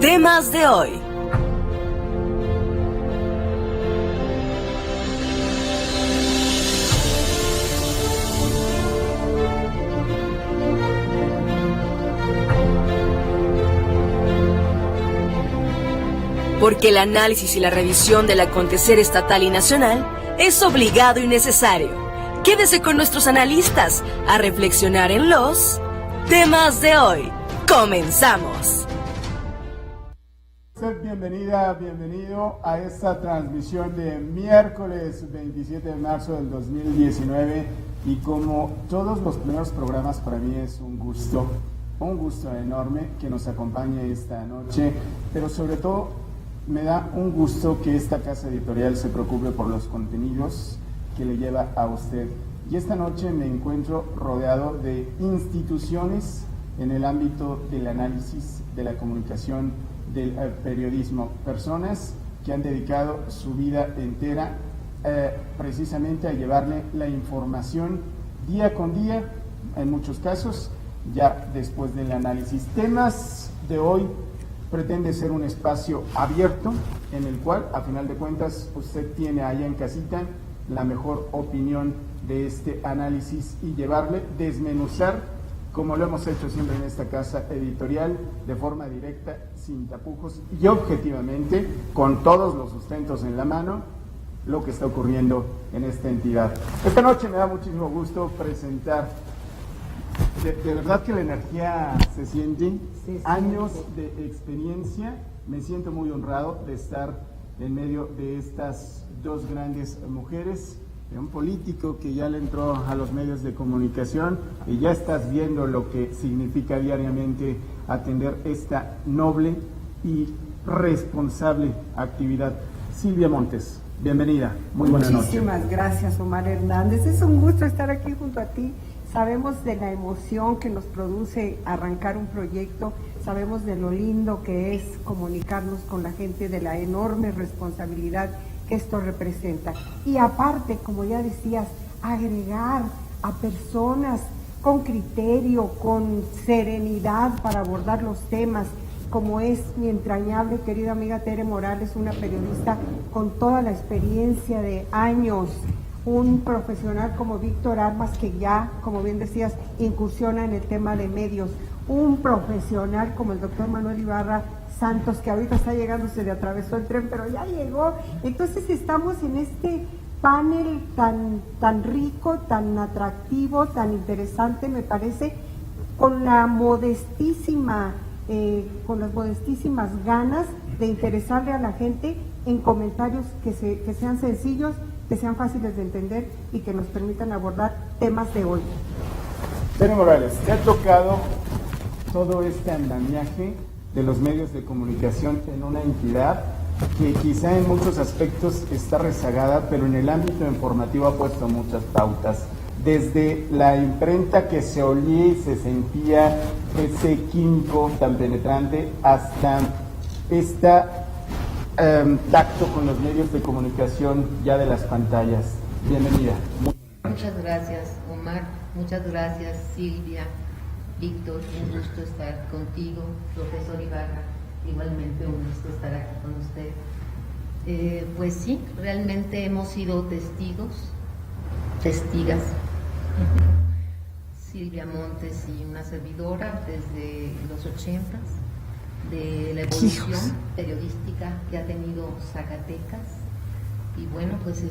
Temas de hoy. Porque el análisis y la revisión del acontecer estatal y nacional es obligado y necesario. Quédese con nuestros analistas a reflexionar en los temas de hoy. ¡Comenzamos! Bienvenida, bienvenido a esta transmisión de miércoles 27 de marzo del 2019 y como todos los primeros programas para mí es un gusto enorme que nos acompañe esta noche, pero sobre todo me da un gusto que esta casa editorial se preocupe por los contenidos que le lleva a usted. Y esta noche me encuentro rodeado de instituciones en el ámbito del análisis, de la comunicación, del periodismo. Personas que han dedicado su vida entera precisamente a llevarle la información día con día, en muchos casos, ya después del análisis. Temas de hoy pretende ser un espacio abierto en el cual, a final de cuentas, usted tiene allá en casita la mejor opinión de este análisis y llevarle, desmenuzar, como lo hemos hecho siempre en esta casa editorial, de forma directa, sin tapujos y objetivamente, con todos los sustentos en la mano, lo que está ocurriendo en esta entidad. Esta noche me da muchísimo gusto presentar. De verdad que la energía se siente, años de experiencia, me siento muy honrado de estar en medio de estas dos grandes mujeres, de un político que ya le entró a los medios de comunicación y ya estás viendo lo que significa diariamente atender esta noble y responsable actividad. Silvia Montes, bienvenida, muy buena noche. Muchísimas gracias, Omar Hernández, es un gusto estar aquí junto a ti. Sabemos de la emoción que nos produce arrancar un proyecto, sabemos de lo lindo que es comunicarnos con la gente, de la enorme responsabilidad que esto representa. Y aparte, como ya decías, agregar a personas con criterio, con serenidad para abordar los temas, como es mi entrañable querida amiga Tere Morales, una periodista con toda la experiencia de años, un profesional como Víctor Armas, que ya, como bien decías, incursiona en el tema de medios, un profesional como el doctor Manuel Ibarra Santos, que ahorita está llegando, se le atravesó el tren, pero ya llegó. Entonces estamos en este panel tan rico, tan atractivo, tan interesante, me parece, con las modestísimas ganas de interesarle a la gente en comentarios que sean sencillos, que sean fáciles de entender y que nos permitan abordar temas de hoy. Tere Morales, te ha tocado todo este andamiaje de los medios de comunicación en una entidad que quizá en muchos aspectos está rezagada, pero en el ámbito informativo ha puesto muchas pautas. Desde la imprenta que se olía y se sentía ese químico tan penetrante hasta esta tacto con los medios de comunicación ya de las pantallas. Bienvenida. Muchas gracias, Omar. Muchas gracias, Silvia. Víctor, un gusto estar contigo. Profesor Ibarra, igualmente un gusto estar aquí con usted. Pues sí, realmente hemos sido testigas. Silvia Montes y una servidora desde los 80s, de la evolución periodística que ha tenido Zacatecas. Y bueno, pues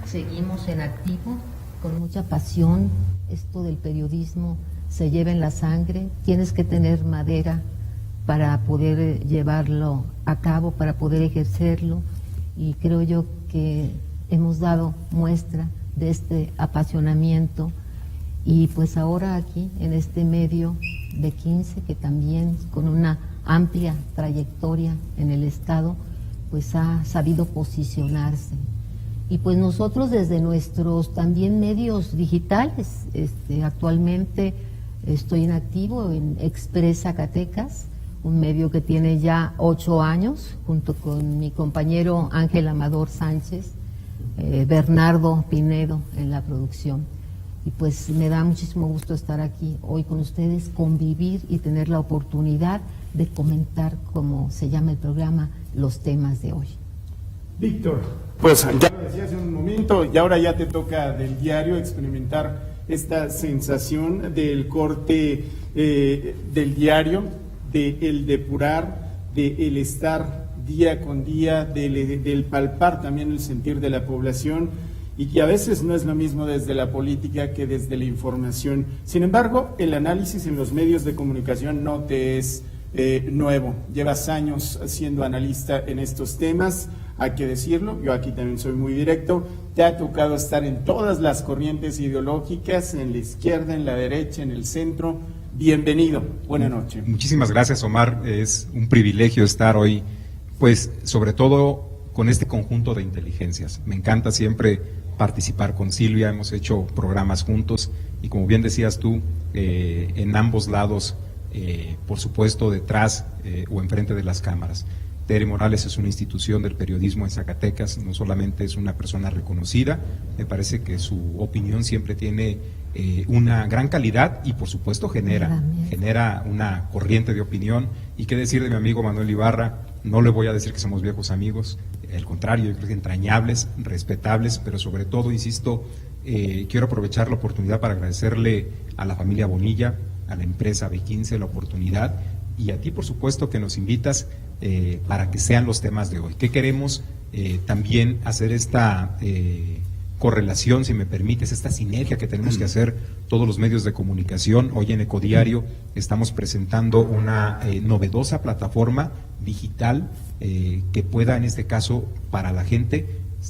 seguimos en activo, con mucha pasión. Esto del periodismo se lleva en la sangre, tienes que tener madera para poder llevarlo a cabo, para poder ejercerlo, y creo yo que hemos dado muestra de este apasionamiento. Y pues ahora aquí en este medio de 15, que también con una amplia trayectoria en el Estado, pues ha sabido posicionarse. Y pues nosotros desde nuestros también medios digitales, actualmente estoy en activo en Express Zacatecas, un medio que tiene ya 8 años, junto con mi compañero Ángel Amador Sánchez, Bernardo Pinedo en la producción. Y pues me da muchísimo gusto estar aquí hoy con ustedes, convivir y tener la oportunidad de comentar, como se llama el programa, los temas de hoy. Víctor, pues ya lo decía hace un momento, y ahora ya te toca del diario experimentar esta sensación del corte del diario, del depurar, del estar día con día, del palpar también el sentir de la población, y que a veces no es lo mismo desde la política que desde la información. Sin embargo, el análisis en los medios de comunicación no te es nuevo. Llevas años siendo analista en estos temas, hay que decirlo, yo aquí también soy muy directo. Te ha tocado estar en todas las corrientes ideológicas, en la izquierda, en la derecha, en el centro. Bienvenido, buena noche. Muchísimas gracias, Omar. Es un privilegio estar hoy, pues sobre todo con este conjunto de inteligencias. Me encanta siempre participar con Silvia, hemos hecho programas juntos y como bien decías tú, en ambos lados, por supuesto detrás o enfrente de las cámaras. Tere Morales es una institución del periodismo en Zacatecas, no solamente es una persona reconocida, me parece que su opinión siempre tiene una gran calidad y por supuesto genera una corriente de opinión. Y qué decir de mi amigo Manuel Ibarra, no le voy a decir que somos viejos amigos, al contrario, yo creo que entrañables, respetables, pero sobre todo, insisto, quiero aprovechar la oportunidad para agradecerle a la familia Bonilla, a la empresa B15 la oportunidad y a ti por supuesto que nos invitas para que sean los temas de hoy. ¿Qué queremos? También hacer esta correlación, si me permites, esta sinergia que tenemos que hacer todos los medios de comunicación. Hoy en Ecodiario estamos presentando una novedosa plataforma digital que pueda, en este caso, para la gente,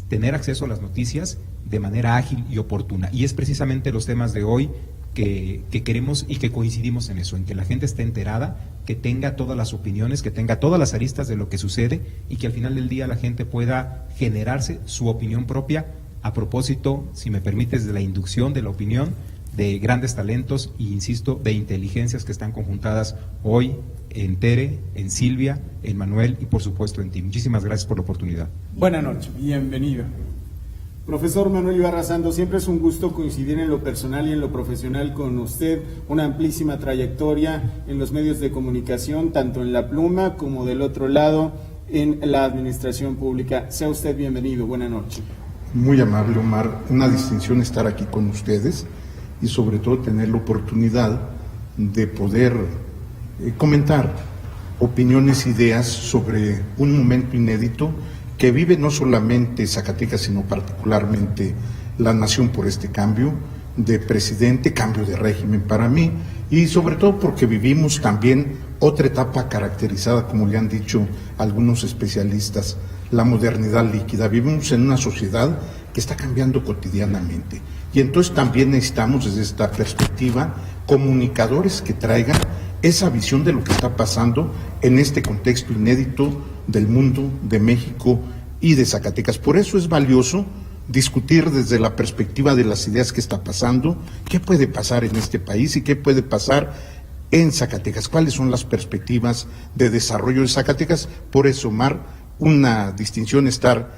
tener acceso a las noticias de manera ágil y oportuna. Y es precisamente los temas de hoy que queremos y que coincidimos en eso, en que la gente esté enterada, que tenga todas las opiniones, que tenga todas las aristas de lo que sucede y que al final del día la gente pueda generarse su opinión propia a propósito, si me permites, de la inducción de la opinión de grandes talentos e, insisto, de inteligencias que están conjuntadas hoy en Tere, en Silvia, en Manuel y por supuesto en ti. Muchísimas gracias por la oportunidad. Buenas noches, bienvenido. Profesor Manuel Ibarra Santos, siempre es un gusto coincidir en lo personal y en lo profesional con usted, una amplísima trayectoria en los medios de comunicación, tanto en la pluma como del otro lado en la administración pública. Sea usted bienvenido, buena noche. Muy amable, Omar, una distinción estar aquí con ustedes y sobre todo tener la oportunidad de poder comentar opiniones, ideas sobre un momento inédito que vive no solamente Zacatecas, sino particularmente la nación por este cambio de presidente, cambio de régimen para mí, y sobre todo porque vivimos también otra etapa caracterizada, como le han dicho algunos especialistas, la modernidad líquida. Vivimos en una sociedad que está cambiando cotidianamente y entonces también necesitamos desde esta perspectiva comunicadores que traigan esa visión de lo que está pasando en este contexto inédito del mundo, de México y de Zacatecas. Por eso es valioso discutir desde la perspectiva de las ideas que está pasando, qué puede pasar en este país y qué puede pasar en Zacatecas, cuáles son las perspectivas de desarrollo de Zacatecas. Por eso, Omar, una distinción estar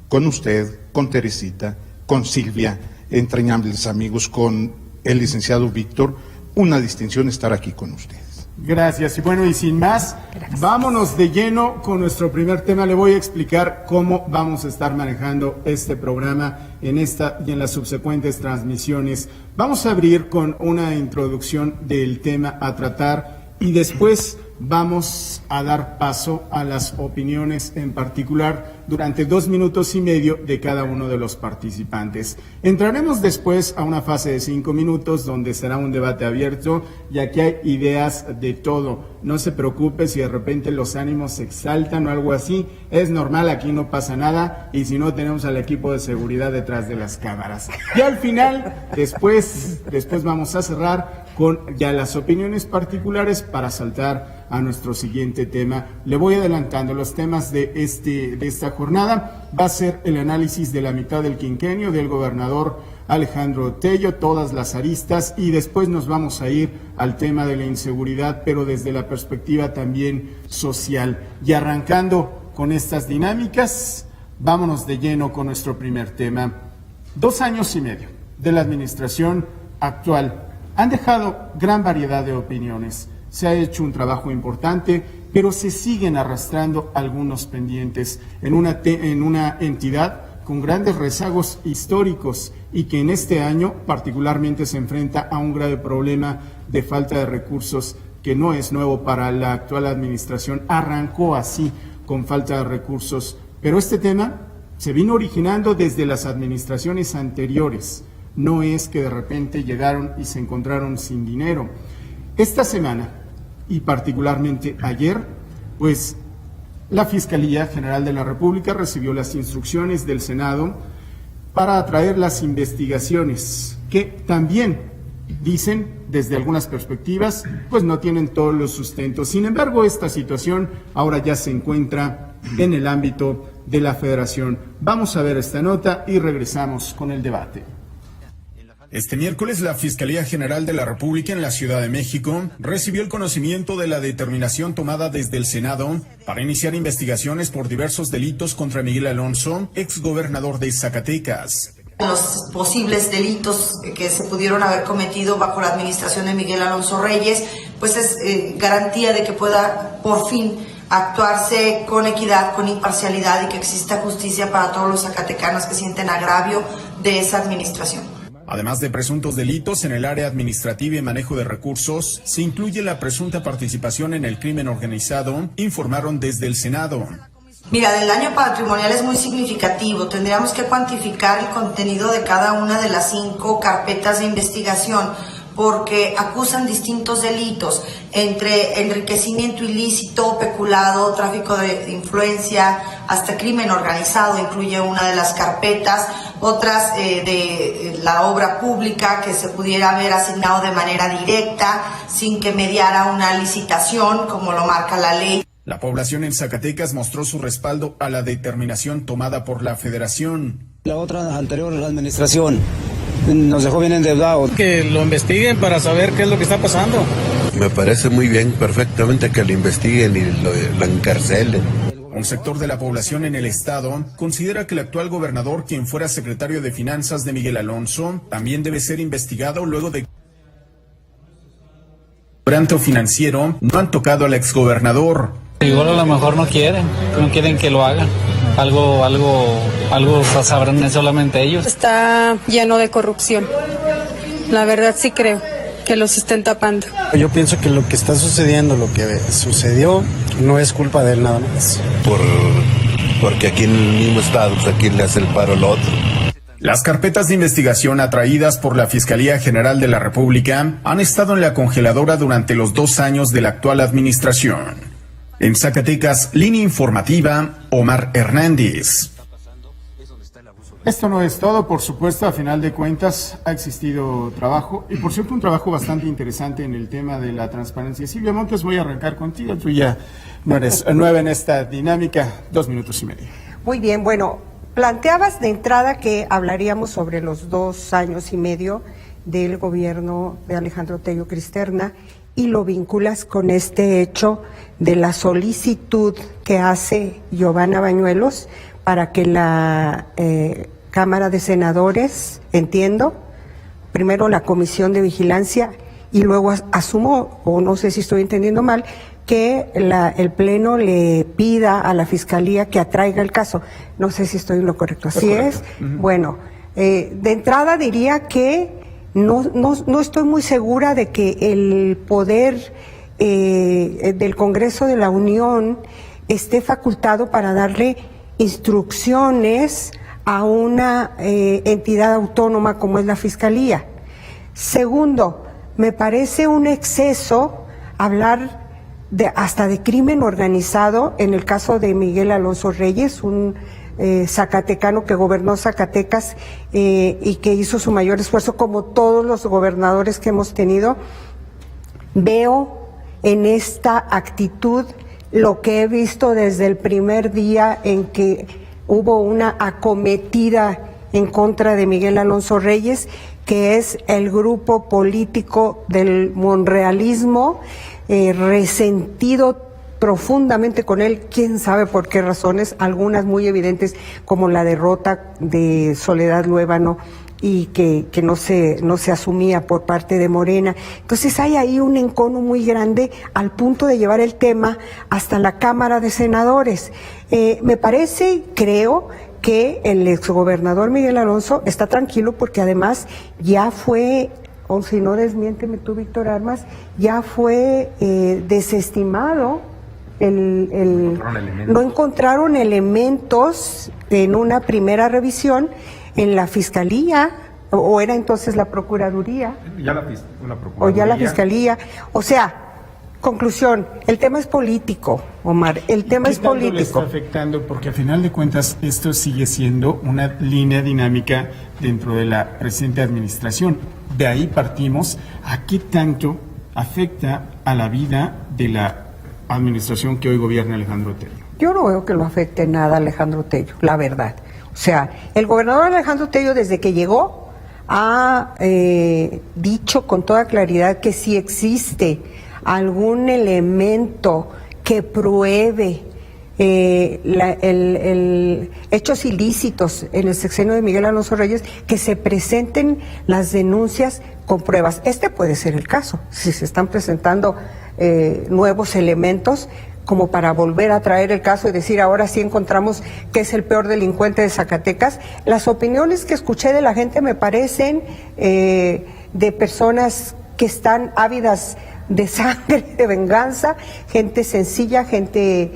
con usted, con Teresita, con Silvia, entrañables amigos, con el licenciado Víctor, una distinción estar aquí con ustedes. Gracias. Y bueno, y sin más, vámonos de lleno con nuestro primer tema. Le voy a explicar cómo vamos a estar manejando este programa en esta y en las subsecuentes transmisiones. Vamos a abrir con una introducción del tema a tratar y después vamos a dar paso a las opiniones en particular durante 2 minutos y medio de cada uno de los participantes. Entraremos después a una fase de 5 minutos donde será un debate abierto, ya que hay ideas de todo. No se preocupe si de repente los ánimos se exaltan o algo así, es normal, aquí no pasa nada, y si no, tenemos al equipo de seguridad detrás de las cámaras. Y al final, después vamos a cerrar con ya las opiniones particulares para saltar a nuestro siguiente tema. Le voy adelantando los temas de esta jornada. Va a ser el análisis de la mitad del quinquenio del gobernador Alejandro Tello, todas las aristas, y después nos vamos a ir al tema de la inseguridad, pero desde la perspectiva también social. Y arrancando con estas dinámicas, vámonos de lleno con nuestro primer tema. 2 años y medio de la administración actual han dejado gran variedad de opiniones. se ha hecho un trabajo importante, pero se siguen arrastrando algunos pendientes en una entidad con grandes rezagos históricos y que en este año particularmente se enfrenta a un grave problema de falta de recursos que no es nuevo para la actual administración. Arrancó así con falta de recursos, pero este tema se vino originando desde las administraciones anteriores. No es que de repente llegaron y se encontraron sin dinero. Esta semana, y particularmente ayer, pues la Fiscalía General de la República recibió las instrucciones del Senado para atraer las investigaciones que también dicen, desde algunas perspectivas, pues no tienen todos los sustentos. Sin embargo, esta situación ahora ya se encuentra en el ámbito de la Federación. Vamos a ver esta nota y regresamos con el debate. Este miércoles, la Fiscalía General de la República en la Ciudad de México recibió el conocimiento de la determinación tomada desde el Senado para iniciar investigaciones por diversos delitos contra Miguel Alonso, exgobernador de Zacatecas. Los posibles delitos que se pudieron haber cometido bajo la administración de Miguel Alonso Reyes, pues es garantía de que pueda por fin actuarse con equidad, con imparcialidad y que exista justicia para todos los zacatecanos que sienten agravio de esa administración. Además de presuntos delitos en el área administrativa y manejo de recursos, se incluye la presunta participación en el crimen organizado, informaron desde el Senado. Mira, el daño patrimonial es muy significativo. Tendríamos que cuantificar el contenido de cada una de las 5 carpetas de investigación, porque acusan distintos delitos, entre enriquecimiento ilícito, peculado, tráfico de influencia, hasta crimen organizado, incluye una de las carpetas, otras de la obra pública que se pudiera haber asignado de manera directa, sin que mediara una licitación, como lo marca la ley. La población en Zacatecas mostró su respaldo a la determinación tomada por la Federación. La otra anterior administración nos dejó bien endeudados. Que lo investiguen para saber qué es lo que está pasando. Me parece muy bien, perfectamente, que lo investiguen y lo encarcelen. Un sector de la población en el estado considera que el actual gobernador, quien fuera secretario de Finanzas de Miguel Alonso, también debe ser investigado luego de quebranto financiero no han tocado al exgobernador. Igual a lo mejor no quieren que lo hagan. Algo sabrán solamente ellos. Está lleno de corrupción. La verdad sí creo que los estén tapando. Yo pienso que lo que está sucediendo, lo que sucedió, no es culpa de él nada más. Porque aquí en el mismo estado, pues aquí le hace el paro al otro. Las carpetas de investigación atraídas por la Fiscalía General de la República han estado en la congeladora durante los 2 años de la actual administración. En Zacatecas, línea informativa, Omar Hernández. Esto no es todo, por supuesto, a final de cuentas ha existido trabajo, y por cierto un trabajo bastante interesante en el tema de la transparencia. Silvia Montes, voy a arrancar contigo, tú ya no eres nueva en esta dinámica, 2 minutos y medio. Muy bien, bueno, planteabas de entrada que hablaríamos sobre los 2 años y medio del gobierno de Alejandro Tello Cristerna y lo vinculas con este hecho de la solicitud que hace Giovanna Bañuelos para que la Cámara de Senadores, entiendo, primero la Comisión de Vigilancia y luego asumo, o no sé si estoy entendiendo mal, que el Pleno le pida a la Fiscalía que atraiga el caso. No sé si estoy en lo correcto. ¿Así es? Bueno, de entrada diría que no estoy muy segura de que el poder del Congreso de la Unión esté facultado para darle instrucciones a una entidad autónoma como es la Fiscalía. Segundo, me parece un exceso hablar hasta de crimen organizado en el caso de Miguel Alonso Reyes, un zacatecano que gobernó Zacatecas y que hizo su mayor esfuerzo, como todos los gobernadores que hemos tenido. Veo en esta actitud lo que he visto desde el primer día en que hubo una acometida en contra de Miguel Alonso Reyes, que es el grupo político del monrealismo, resentido profundamente con él, quién sabe por qué razones, algunas muy evidentes como la derrota de Soledad Luébano y que no se asumía por parte de Morena. Entonces hay ahí un encono muy grande al punto de llevar el tema hasta la Cámara de Senadores. Me parece, creo, que el exgobernador Miguel Alonso está tranquilo porque además ya fue, o si no desmiénteme tú, Víctor Armas, ya fue desestimado. No encontraron elementos en una primera revisión en la Fiscalía, o era entonces la Procuraduría, o ya la Fiscalía. O sea, conclusión, el tema es político, Omar, el tema es político. ¿Qué tanto le está afectando? Porque a final de cuentas esto sigue siendo una línea dinámica dentro de la presente administración. De ahí partimos a qué tanto afecta a la vida de la administración que hoy gobierna Alejandro Tello. Yo no veo que lo afecte nada a Alejandro Tello, la verdad. O sea, el gobernador Alejandro Tello desde que llegó ha dicho con toda claridad que si existe algún elemento que pruebe hechos ilícitos en el sexenio de Miguel Alonso Reyes, que se presenten las denuncias con pruebas. Este puede ser el caso, si se están presentando nuevos elementos como para volver a traer el caso y decir ahora sí encontramos que es el peor delincuente de Zacatecas. Las opiniones que escuché de la gente me parecen de personas que están ávidas de sangre, de venganza, gente sencilla, gente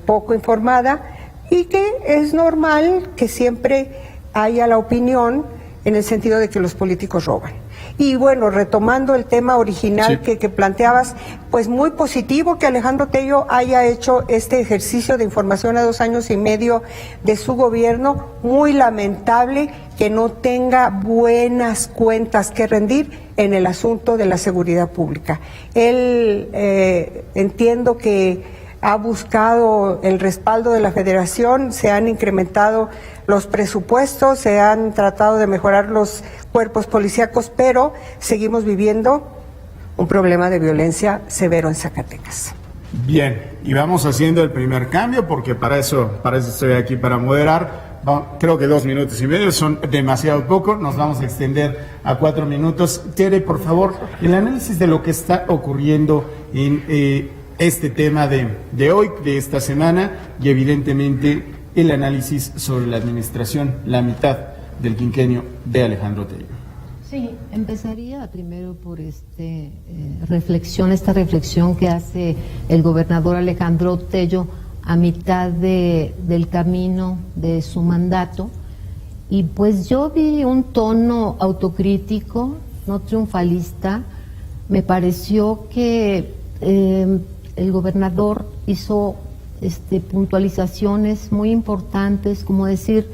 poco informada, y que es normal que siempre haya la opinión en el sentido de que los políticos roban. Y bueno, retomando el tema original que planteabas, pues muy positivo que Alejandro Tello haya hecho este ejercicio de información a 2 años y medio de su gobierno. Muy lamentable que no tenga buenas cuentas que rendir en el asunto de la seguridad pública. Él entiendo que ha buscado el respaldo de la Federación, se han incrementado los presupuestos, se han tratado de mejorar los cuerpos policíacos, pero seguimos viviendo un problema de violencia severo en Zacatecas. Bien, y vamos haciendo el primer cambio porque para eso estoy aquí, para moderar. Creo que 2 minutos y medio son demasiado poco, nos vamos a extender a 4 minutos. Tere, por favor, el análisis de lo que está ocurriendo en este tema de hoy, de esta semana, y evidentemente el análisis sobre la administración, la mitad del quinquenio de Alejandro Tello. Sí, empezaría primero por esta reflexión que hace el gobernador Alejandro Tello a mitad del camino de su mandato, y pues yo vi un tono autocrítico, no triunfalista. Me pareció que el gobernador hizo puntualizaciones muy importantes, como decir,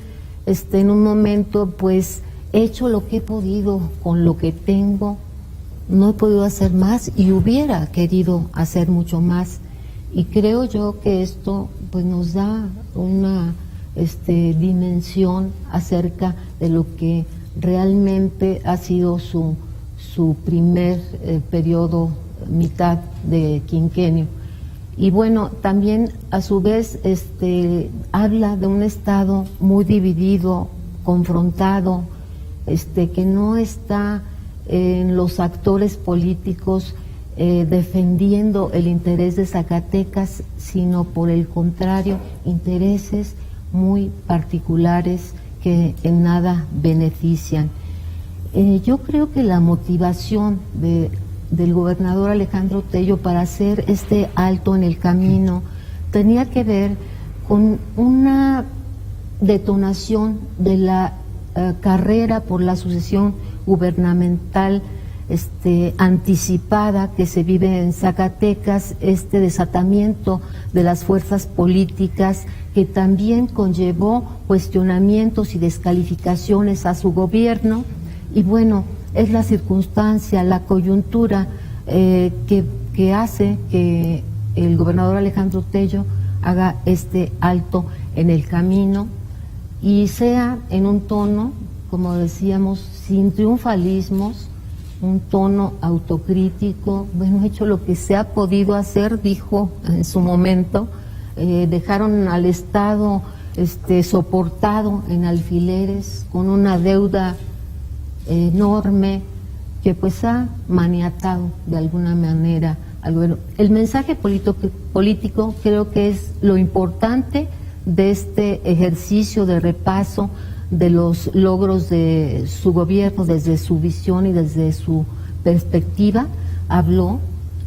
en un momento, pues he hecho lo que he podido con lo que tengo, no he podido hacer más y hubiera querido hacer mucho más. Y creo yo que esto pues nos da una dimensión acerca de lo que realmente ha sido su primer periodo, mitad de quinquenio. Y bueno, también a su vez habla de un Estado muy dividido, confrontado, que no está en los actores políticos defendiendo el interés de Zacatecas, sino por el contrario, intereses muy particulares que en nada benefician. Yo creo que la motivación del gobernador Alejandro Tello para hacer este alto en el camino tenía que ver con una detonación de la carrera por la sucesión gubernamental anticipada que se vive en Zacatecas, desatamiento de las fuerzas políticas que también conllevó cuestionamientos y descalificaciones a su gobierno. Y bueno, es la circunstancia, la coyuntura que hace que el gobernador Alejandro Tello haga este alto en el camino y sea en un tono, como decíamos, sin triunfalismos, un tono autocrítico. Bueno, he hecho lo que se ha podido hacer, dijo en su momento. Dejaron al Estado soportado en alfileres, con una deuda enorme que pues ha maniatado de alguna manera al gobierno. El mensaje político creo que es lo importante de este ejercicio de repaso de los logros de su gobierno desde su visión y desde su perspectiva. Habló,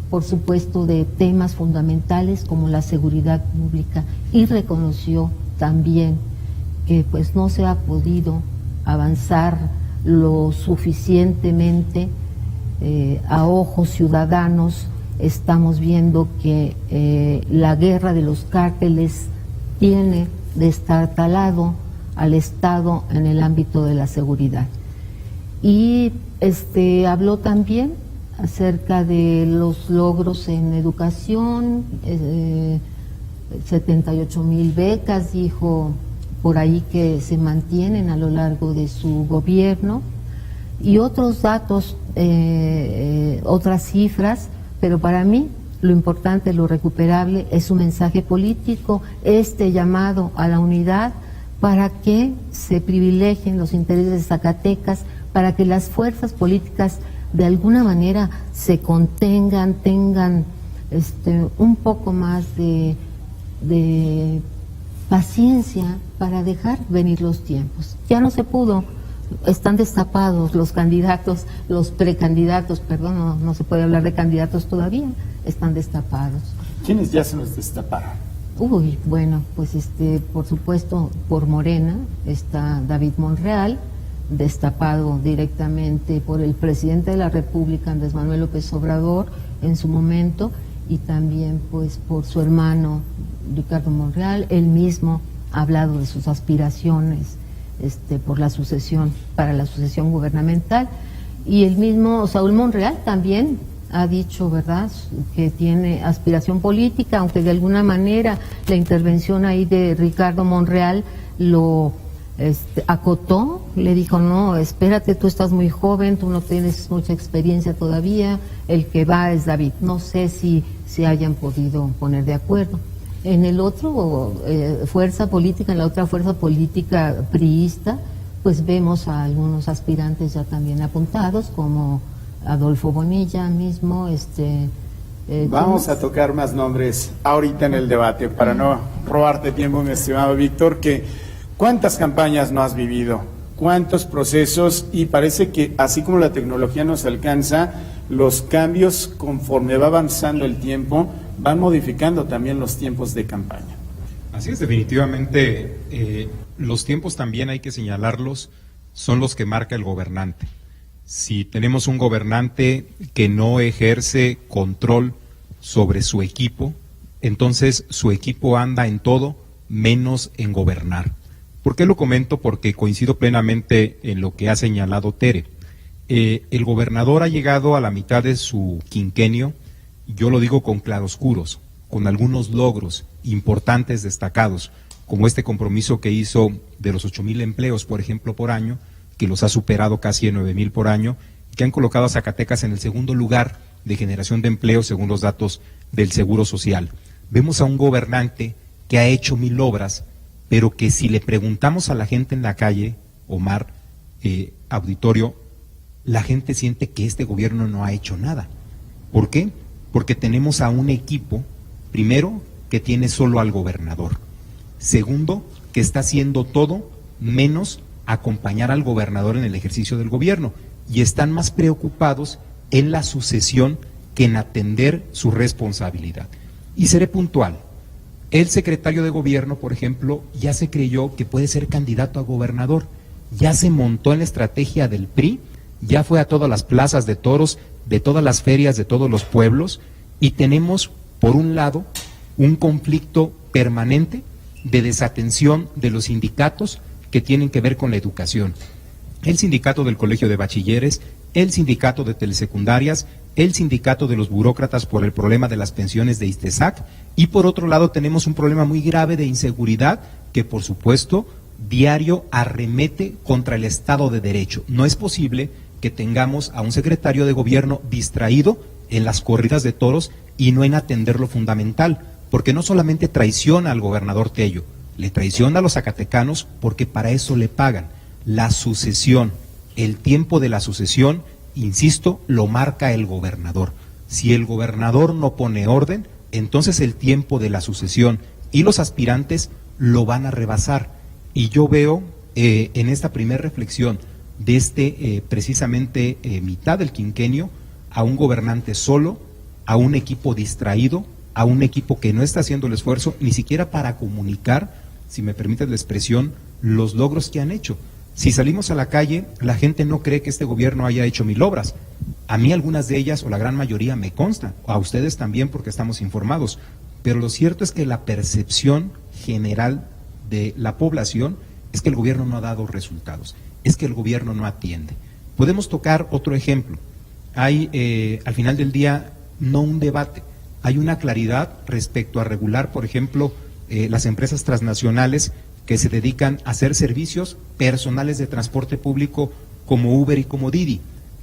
por supuesto, de temas fundamentales como la seguridad pública y reconoció también que pues no se ha podido avanzar lo suficientemente a ojos ciudadanos. Estamos viendo que la guerra de los cárteles tiene destartalado al Estado en el ámbito de la seguridad. Y habló también acerca de los logros en educación, 78,000 becas, dijo por ahí que se mantienen a lo largo de su gobierno, y otros datos, otras cifras, pero para mí lo importante, lo recuperable, es su mensaje político, este llamado a la unidad para que se privilegien los intereses de Zacatecas, para que las fuerzas políticas de alguna manera se contengan, tengan un poco más de paciencia para dejar venir los tiempos. Ya no se pudo, están destapados los candidatos, los precandidatos, perdón, no se puede hablar de candidatos todavía, están destapados. ¿Quiénes ya se nos destaparon? Uy, bueno, pues por supuesto, por Morena está David Monreal, destapado directamente por el presidente de la República, Andrés Manuel López Obrador, en su momento, y también pues por su hermano Ricardo Monreal. Él mismo ha hablado de sus aspiraciones por la sucesión, para la sucesión gubernamental, y el mismo Saúl Monreal también ha dicho, ¿verdad?, que tiene aspiración política, aunque de alguna manera la intervención ahí de Ricardo Monreal lo acotó, le dijo, no, espérate, tú estás muy joven, tú no tienes mucha experiencia todavía, el que va es David. No sé si se hayan podido poner de acuerdo. En el otro fuerza política, en la otra fuerza política priista, pues vemos a algunos aspirantes ya también apuntados, como Adolfo Bonilla mismo. Vamos a tocar más nombres ahorita en el debate, para no robarte tiempo, mi estimado Víctor, que ¿cuántas campañas no has vivido? ¿Cuántos procesos? Y parece que así como la tecnología nos alcanza, los cambios conforme va avanzando el tiempo van modificando también los tiempos de campaña. Así es, definitivamente los tiempos también hay que señalarlos, son los que marca el gobernante. Si tenemos un gobernante que no ejerce control sobre su equipo, entonces su equipo anda en todo menos en gobernar. ¿Por qué lo comento? Porque coincido plenamente en lo que ha señalado Tere. El gobernador ha llegado a la mitad de su quinquenio, yo lo digo con claroscuros, con algunos logros importantes destacados, como este compromiso que hizo de los 8,000 empleos, por ejemplo, por año, que los ha superado casi en 9,000 por año, que han colocado a Zacatecas en el segundo lugar de generación de empleo según los datos del Seguro Social. Vemos a un gobernante que ha hecho 1,000 obras, pero que si le preguntamos a la gente en la calle, Omar, auditorio, la gente siente que este gobierno no ha hecho nada. ¿Por qué? Porque tenemos a un equipo, primero, que tiene solo al gobernador. Segundo, que está haciendo todo menos acompañar al gobernador en el ejercicio del gobierno, y están más preocupados en la sucesión que en atender su responsabilidad. Y seré puntual. El secretario de gobierno, por ejemplo, ya se creyó que puede ser candidato a gobernador, ya se montó en la estrategia del PRI, ya fue a todas las plazas de toros, de todas las ferias, de todos los pueblos, y tenemos, por un lado, un conflicto permanente de desatención de los sindicatos que tienen que ver con la educación. El sindicato del Colegio de Bachilleres, el sindicato de telesecundarias, el sindicato de los burócratas por el problema de las pensiones de ISTESAC, y por otro lado tenemos un problema muy grave de inseguridad que, por supuesto, diario arremete contra el Estado de Derecho. No es posible que tengamos a un secretario de gobierno distraído en las corridas de toros y no en atender lo fundamental, porque no solamente traiciona al gobernador Tello, le traiciona a los zacatecanos porque para eso le pagan. La sucesión, el tiempo de la sucesión, insisto, lo marca el gobernador. Si el gobernador no pone orden, entonces el tiempo de la sucesión y los aspirantes lo van a rebasar. Y yo veo en esta primera reflexión de precisamente mitad del quinquenio, a un gobernante solo, a un equipo distraído, a un equipo que no está haciendo el esfuerzo ni siquiera para comunicar, si me permiten la expresión, los logros que han hecho. Si salimos a la calle, la gente no cree que este gobierno haya hecho 1000 obras. A mí algunas de ellas, o la gran mayoría, me constan, a ustedes también porque estamos informados, pero lo cierto es que la percepción general de la población es que el gobierno no ha dado resultados, es que el gobierno no atiende. Podemos tocar otro ejemplo. Hay, al final del día, no un debate, hay una claridad respecto a regular, por ejemplo, las empresas transnacionales que se dedican a hacer servicios personales de transporte público como Uber y como Didi.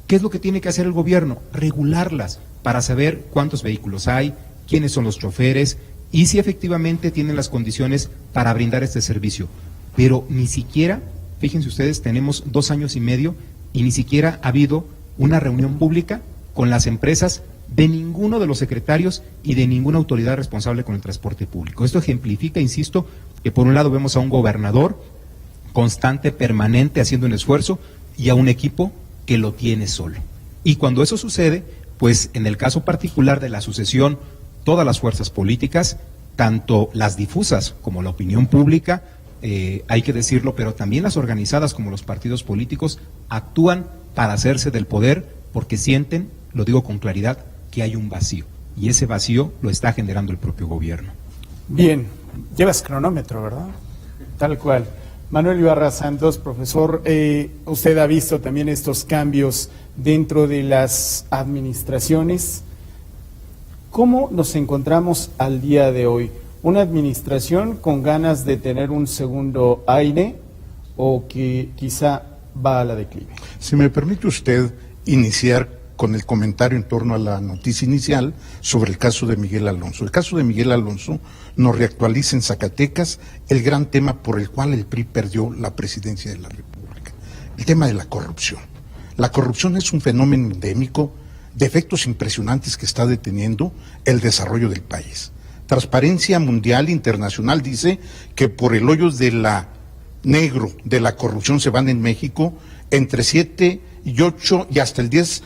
¿Qué es lo que tiene que hacer el gobierno? Regularlas para saber cuántos vehículos hay, quiénes son los choferes y si efectivamente tienen las condiciones para brindar este servicio. Pero ni siquiera, fíjense ustedes, tenemos 2 años y medio y ni siquiera ha habido una reunión pública con las empresas de ninguno de los secretarios y de ninguna autoridad responsable con el transporte público. Esto ejemplifica, insisto, que por un lado vemos a un gobernador constante, permanente, haciendo un esfuerzo y a un equipo que lo tiene solo. Y cuando eso sucede, pues en el caso particular de la sucesión, todas las fuerzas políticas, tanto las difusas como la opinión pública, hay que decirlo, pero también las organizadas como los partidos políticos, actúan para hacerse del poder porque sienten, lo digo con claridad, que hay un vacío. Y ese vacío lo está generando el propio gobierno. Bien, llevas cronómetro, ¿verdad? Tal cual. Manuel Ibarra Santos, profesor, usted ha visto también estos cambios dentro de las administraciones. ¿Cómo nos encontramos al día de hoy? ¿Una administración con ganas de tener un segundo aire o que quizá va a la declive? Si me permite usted iniciar con el comentario en torno a la noticia inicial sobre el caso de Miguel Alonso. El caso de Miguel Alonso nos reactualiza en Zacatecas el gran tema por el cual el PRI perdió la presidencia de la República, el tema de la corrupción. La corrupción es un fenómeno endémico de efectos impresionantes que está deteniendo el desarrollo del país. Transparencia Mundial Internacional dice que por el hoyo de la negro de la corrupción se van en México entre 7 y 8 y hasta el 10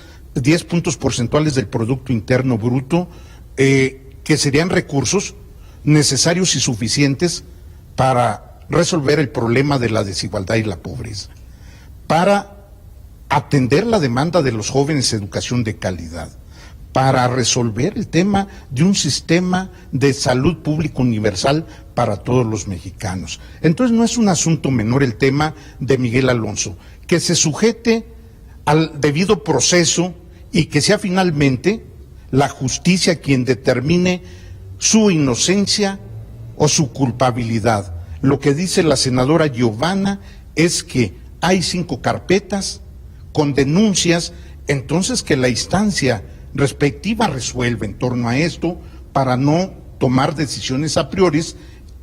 puntos porcentuales del Producto Interno Bruto, que serían recursos necesarios y suficientes para resolver el problema de la desigualdad y la pobreza, para atender la demanda de los jóvenes educación de calidad, para resolver el tema de un sistema de salud pública universal para todos los mexicanos. Entonces no es un asunto menor el tema de Miguel Alonso, que se sujete al debido proceso y que sea finalmente la justicia quien determine su inocencia o su culpabilidad. Lo que dice la senadora Giovanna es que hay 5 carpetas con denuncias, entonces que la instancia respectiva resuelve en torno a esto para no tomar decisiones a priori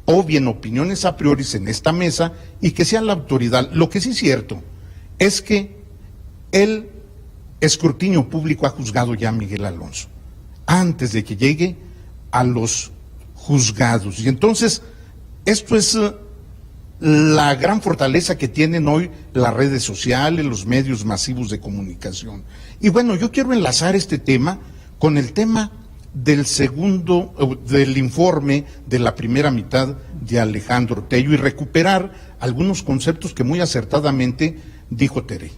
o bien opiniones a priori en esta mesa y que sea la autoridad. Lo que sí es cierto es que el escrutinio público ha juzgado ya a Miguel Alonso antes de que llegue a los juzgados. Y entonces, esto es la gran fortaleza que tienen hoy las redes sociales, los medios masivos de comunicación. Y bueno, yo quiero enlazar este tema con el tema del informe de la primera mitad de Alejandro Tello y recuperar algunos conceptos que muy acertadamente dijo Tere.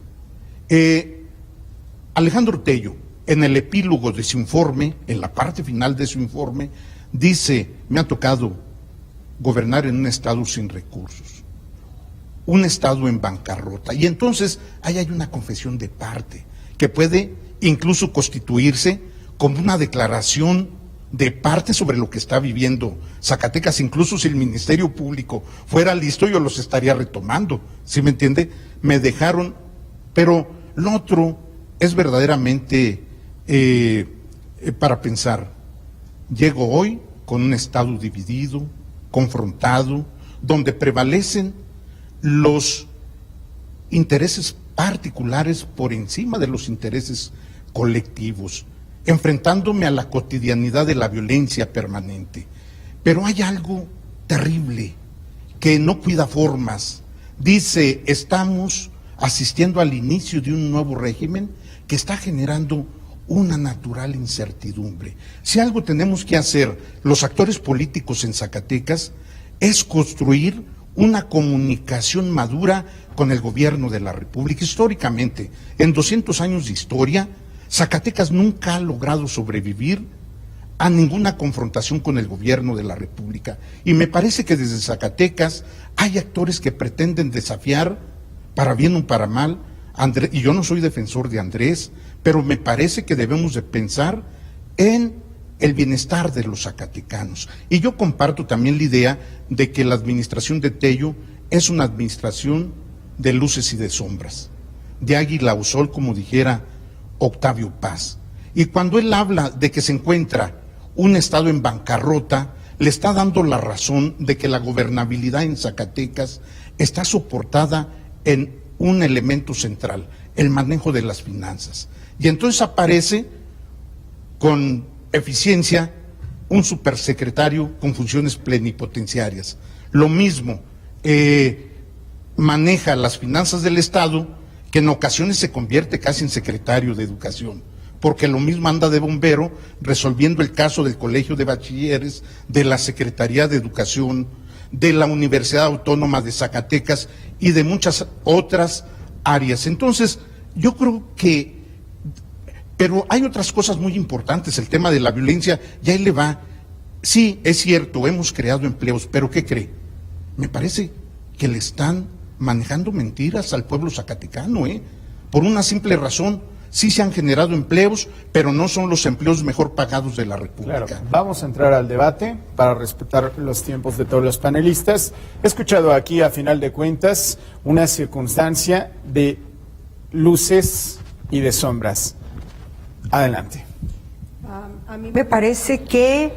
Alejandro Tello, en el epílogo de su informe, en la parte final de su informe, dice: me ha tocado gobernar en un estado sin recursos, un estado en bancarrota. Y entonces ahí hay una confesión de parte que puede incluso constituirse como una declaración de parte sobre lo que está viviendo Zacatecas. Incluso si el Ministerio Público fuera listo, yo los estaría retomando, ¿sí me entiende? Me dejaron, pero lo otro es verdaderamente para pensar. Llego hoy con un estado dividido, confrontado, donde prevalecen los intereses particulares por encima de los intereses colectivos, enfrentándome a la cotidianidad de la violencia permanente. Pero hay algo terrible que no cuida formas. Dice, estamos asistiendo al inicio de un nuevo régimen que está generando una natural incertidumbre. Si algo tenemos que hacer los actores políticos en Zacatecas es construir una comunicación madura con el gobierno de la República. Históricamente, en 200 años de historia, Zacatecas nunca ha logrado sobrevivir a ninguna confrontación con el gobierno de la República. Y me parece que desde Zacatecas hay actores que pretenden desafiar, para bien o para mal, Andrés, y yo no soy defensor de Andrés, pero me parece que debemos de pensar en el bienestar de los zacatecanos. Y yo comparto también la idea de que la administración de Tello es una administración de luces y de sombras, de águila o sol, como dijera Octavio Paz. Y cuando él habla de que se encuentra un estado en bancarrota, le está dando la razón de que la gobernabilidad en Zacatecas está soportada en un elemento central, el manejo de las finanzas. Y entonces aparece con eficiencia un supersecretario con funciones plenipotenciarias. Lo mismo, maneja las finanzas del Estado, que en ocasiones se convierte casi en secretario de Educación, porque lo mismo anda de bombero resolviendo el caso del Colegio de Bachilleres, de la Secretaría de Educación, de la Universidad Autónoma de Zacatecas y de muchas otras áreas. Entonces, yo creo que, pero hay otras cosas muy importantes, el tema de la violencia, ya ahí le va. Sí, es cierto, hemos creado empleos, pero ¿qué cree? Me parece que le están manejando mentiras al pueblo zacatecano, por una simple razón. Sí se han generado empleos, pero no son los empleos mejor pagados de la República. Claro, vamos a entrar al debate para respetar los tiempos de todos los panelistas. He escuchado aquí, a final de cuentas, una circunstancia de luces y de sombras. Adelante. A mí me parece que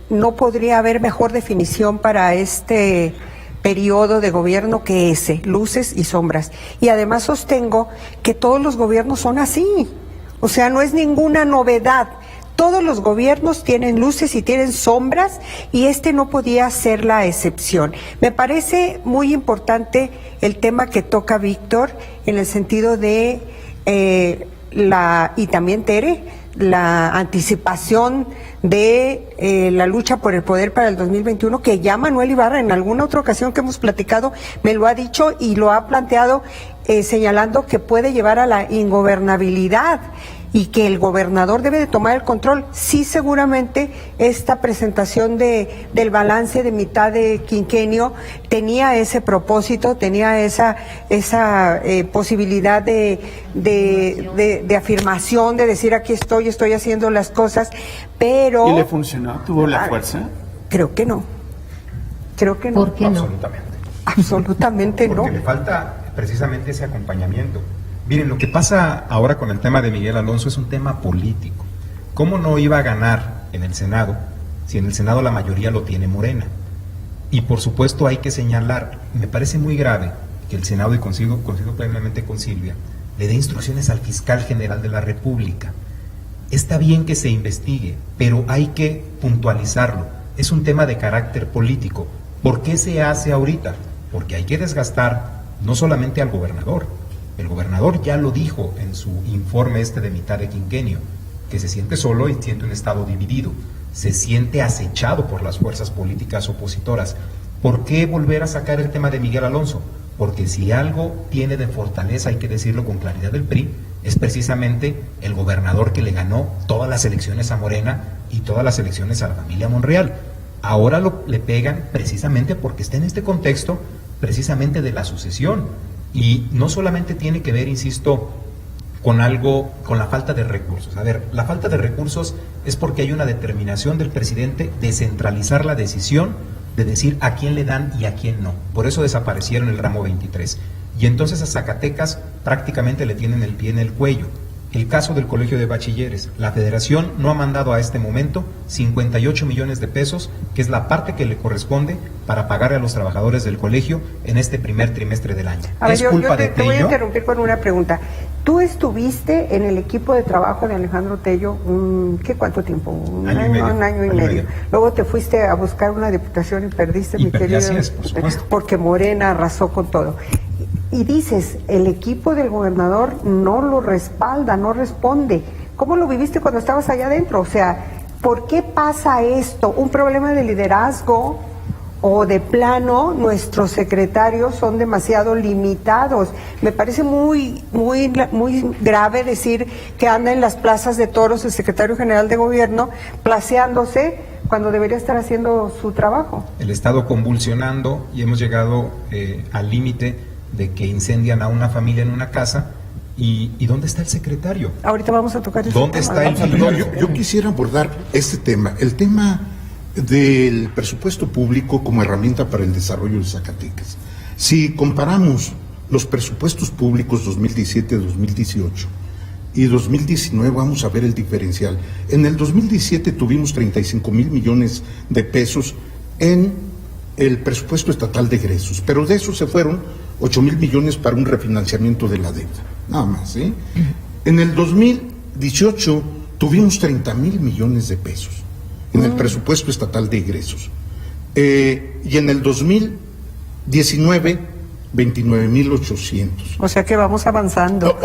no podría haber mejor definición para este periodo de gobierno que ese, luces y sombras. Y además sostengo que todos los gobiernos son así, o sea, no es ninguna novedad. Todos los gobiernos tienen luces y tienen sombras y este no podía ser la excepción. Me parece muy importante el tema que toca Víctor en el sentido de y también Tere, la anticipación de la lucha por el poder para el 2021, que ya Manuel Ibarra en alguna otra ocasión que hemos platicado me lo ha dicho y lo ha planteado señalando que puede llevar a la ingobernabilidad y que el gobernador debe de tomar el control. Sí, seguramente esta presentación del balance de mitad de quinquenio tenía ese propósito, tenía esa posibilidad de afirmación, de decir aquí estoy haciendo las cosas, pero... ¿Y le funcionó? ¿Tuvo la fuerza? Creo que no. ¿Por qué no? Absolutamente no. Porque le falta precisamente ese acompañamiento. Miren, lo que pasa ahora con el tema de Miguel Alonso es un tema político. ¿Cómo no iba a ganar en el Senado si en el Senado la mayoría lo tiene Morena? Y por supuesto hay que señalar, me parece muy grave que el Senado, y coincido plenamente con Silvia, le dé instrucciones al fiscal general de la República. Está bien que se investigue, pero hay que puntualizarlo. Es un tema de carácter político. ¿Por qué se hace ahorita? Porque hay que desgastar no solamente al gobernador. El gobernador ya lo dijo en su informe de mitad de quinquenio, que se siente solo y siente un estado dividido, se siente acechado por las fuerzas políticas opositoras. ¿Por qué volver a sacar el tema de Miguel Alonso? Porque si algo tiene de fortaleza, hay que decirlo con claridad, del PRI, es precisamente el gobernador que le ganó todas las elecciones a Morena y todas las elecciones a la familia Monreal. Ahora le pegan precisamente porque está en este contexto precisamente de la sucesión. Y no solamente tiene que ver, insisto, con la falta de recursos. A ver, la falta de recursos es porque hay una determinación del presidente de centralizar la decisión, de decir a quién le dan y a quién no. Por eso desaparecieron el ramo 23. Y entonces a Zacatecas prácticamente le tienen el pie en el cuello. el caso del Colegio de Bachilleres. La Federación no ha mandado a este momento 58 millones de pesos, que es la parte que le corresponde para pagar a los trabajadores del colegio en este primer trimestre del año. A ver, ¿Es culpa de te voy a Tello? interrumpir con una pregunta. Tú estuviste en el equipo de trabajo de Alejandro Tello, ¿cuánto tiempo? Un año y medio. Luego te fuiste a buscar una diputación y perdiste, mi querido, así es, por supuesto. porque Morena arrasó con todo. Y dices, el equipo del gobernador no lo respalda, no responde. ¿Cómo lo viviste cuando estabas allá adentro? O sea, ¿por qué pasa esto? ¿Un problema de liderazgo o de plano nuestros secretarios son demasiado limitados? Me parece muy grave decir que anda en las plazas de toros el secretario general de gobierno placeándose cuando debería estar haciendo su trabajo. El Estado convulsionando y hemos llegado al límite de que incendian a una familia en una casa. ¿Y dónde está el secretario? Ahorita vamos a tocar ese ¿Dónde tema. está el Yo quisiera abordar este tema, el tema del presupuesto público como herramienta para el desarrollo de Zacatecas. Si comparamos los presupuestos públicos 2017-2018 y 2019, vamos a ver el diferencial. En el 2017 tuvimos 35 mil millones de pesos en el presupuesto estatal de egresos, pero de eso se fueron 8 mil millones para un refinanciamiento de la deuda, nada más, ¿sí? En el 2018 tuvimos 30 mil millones de pesos en el presupuesto estatal de egresos, y en el 2019 29.800. O sea que vamos avanzando.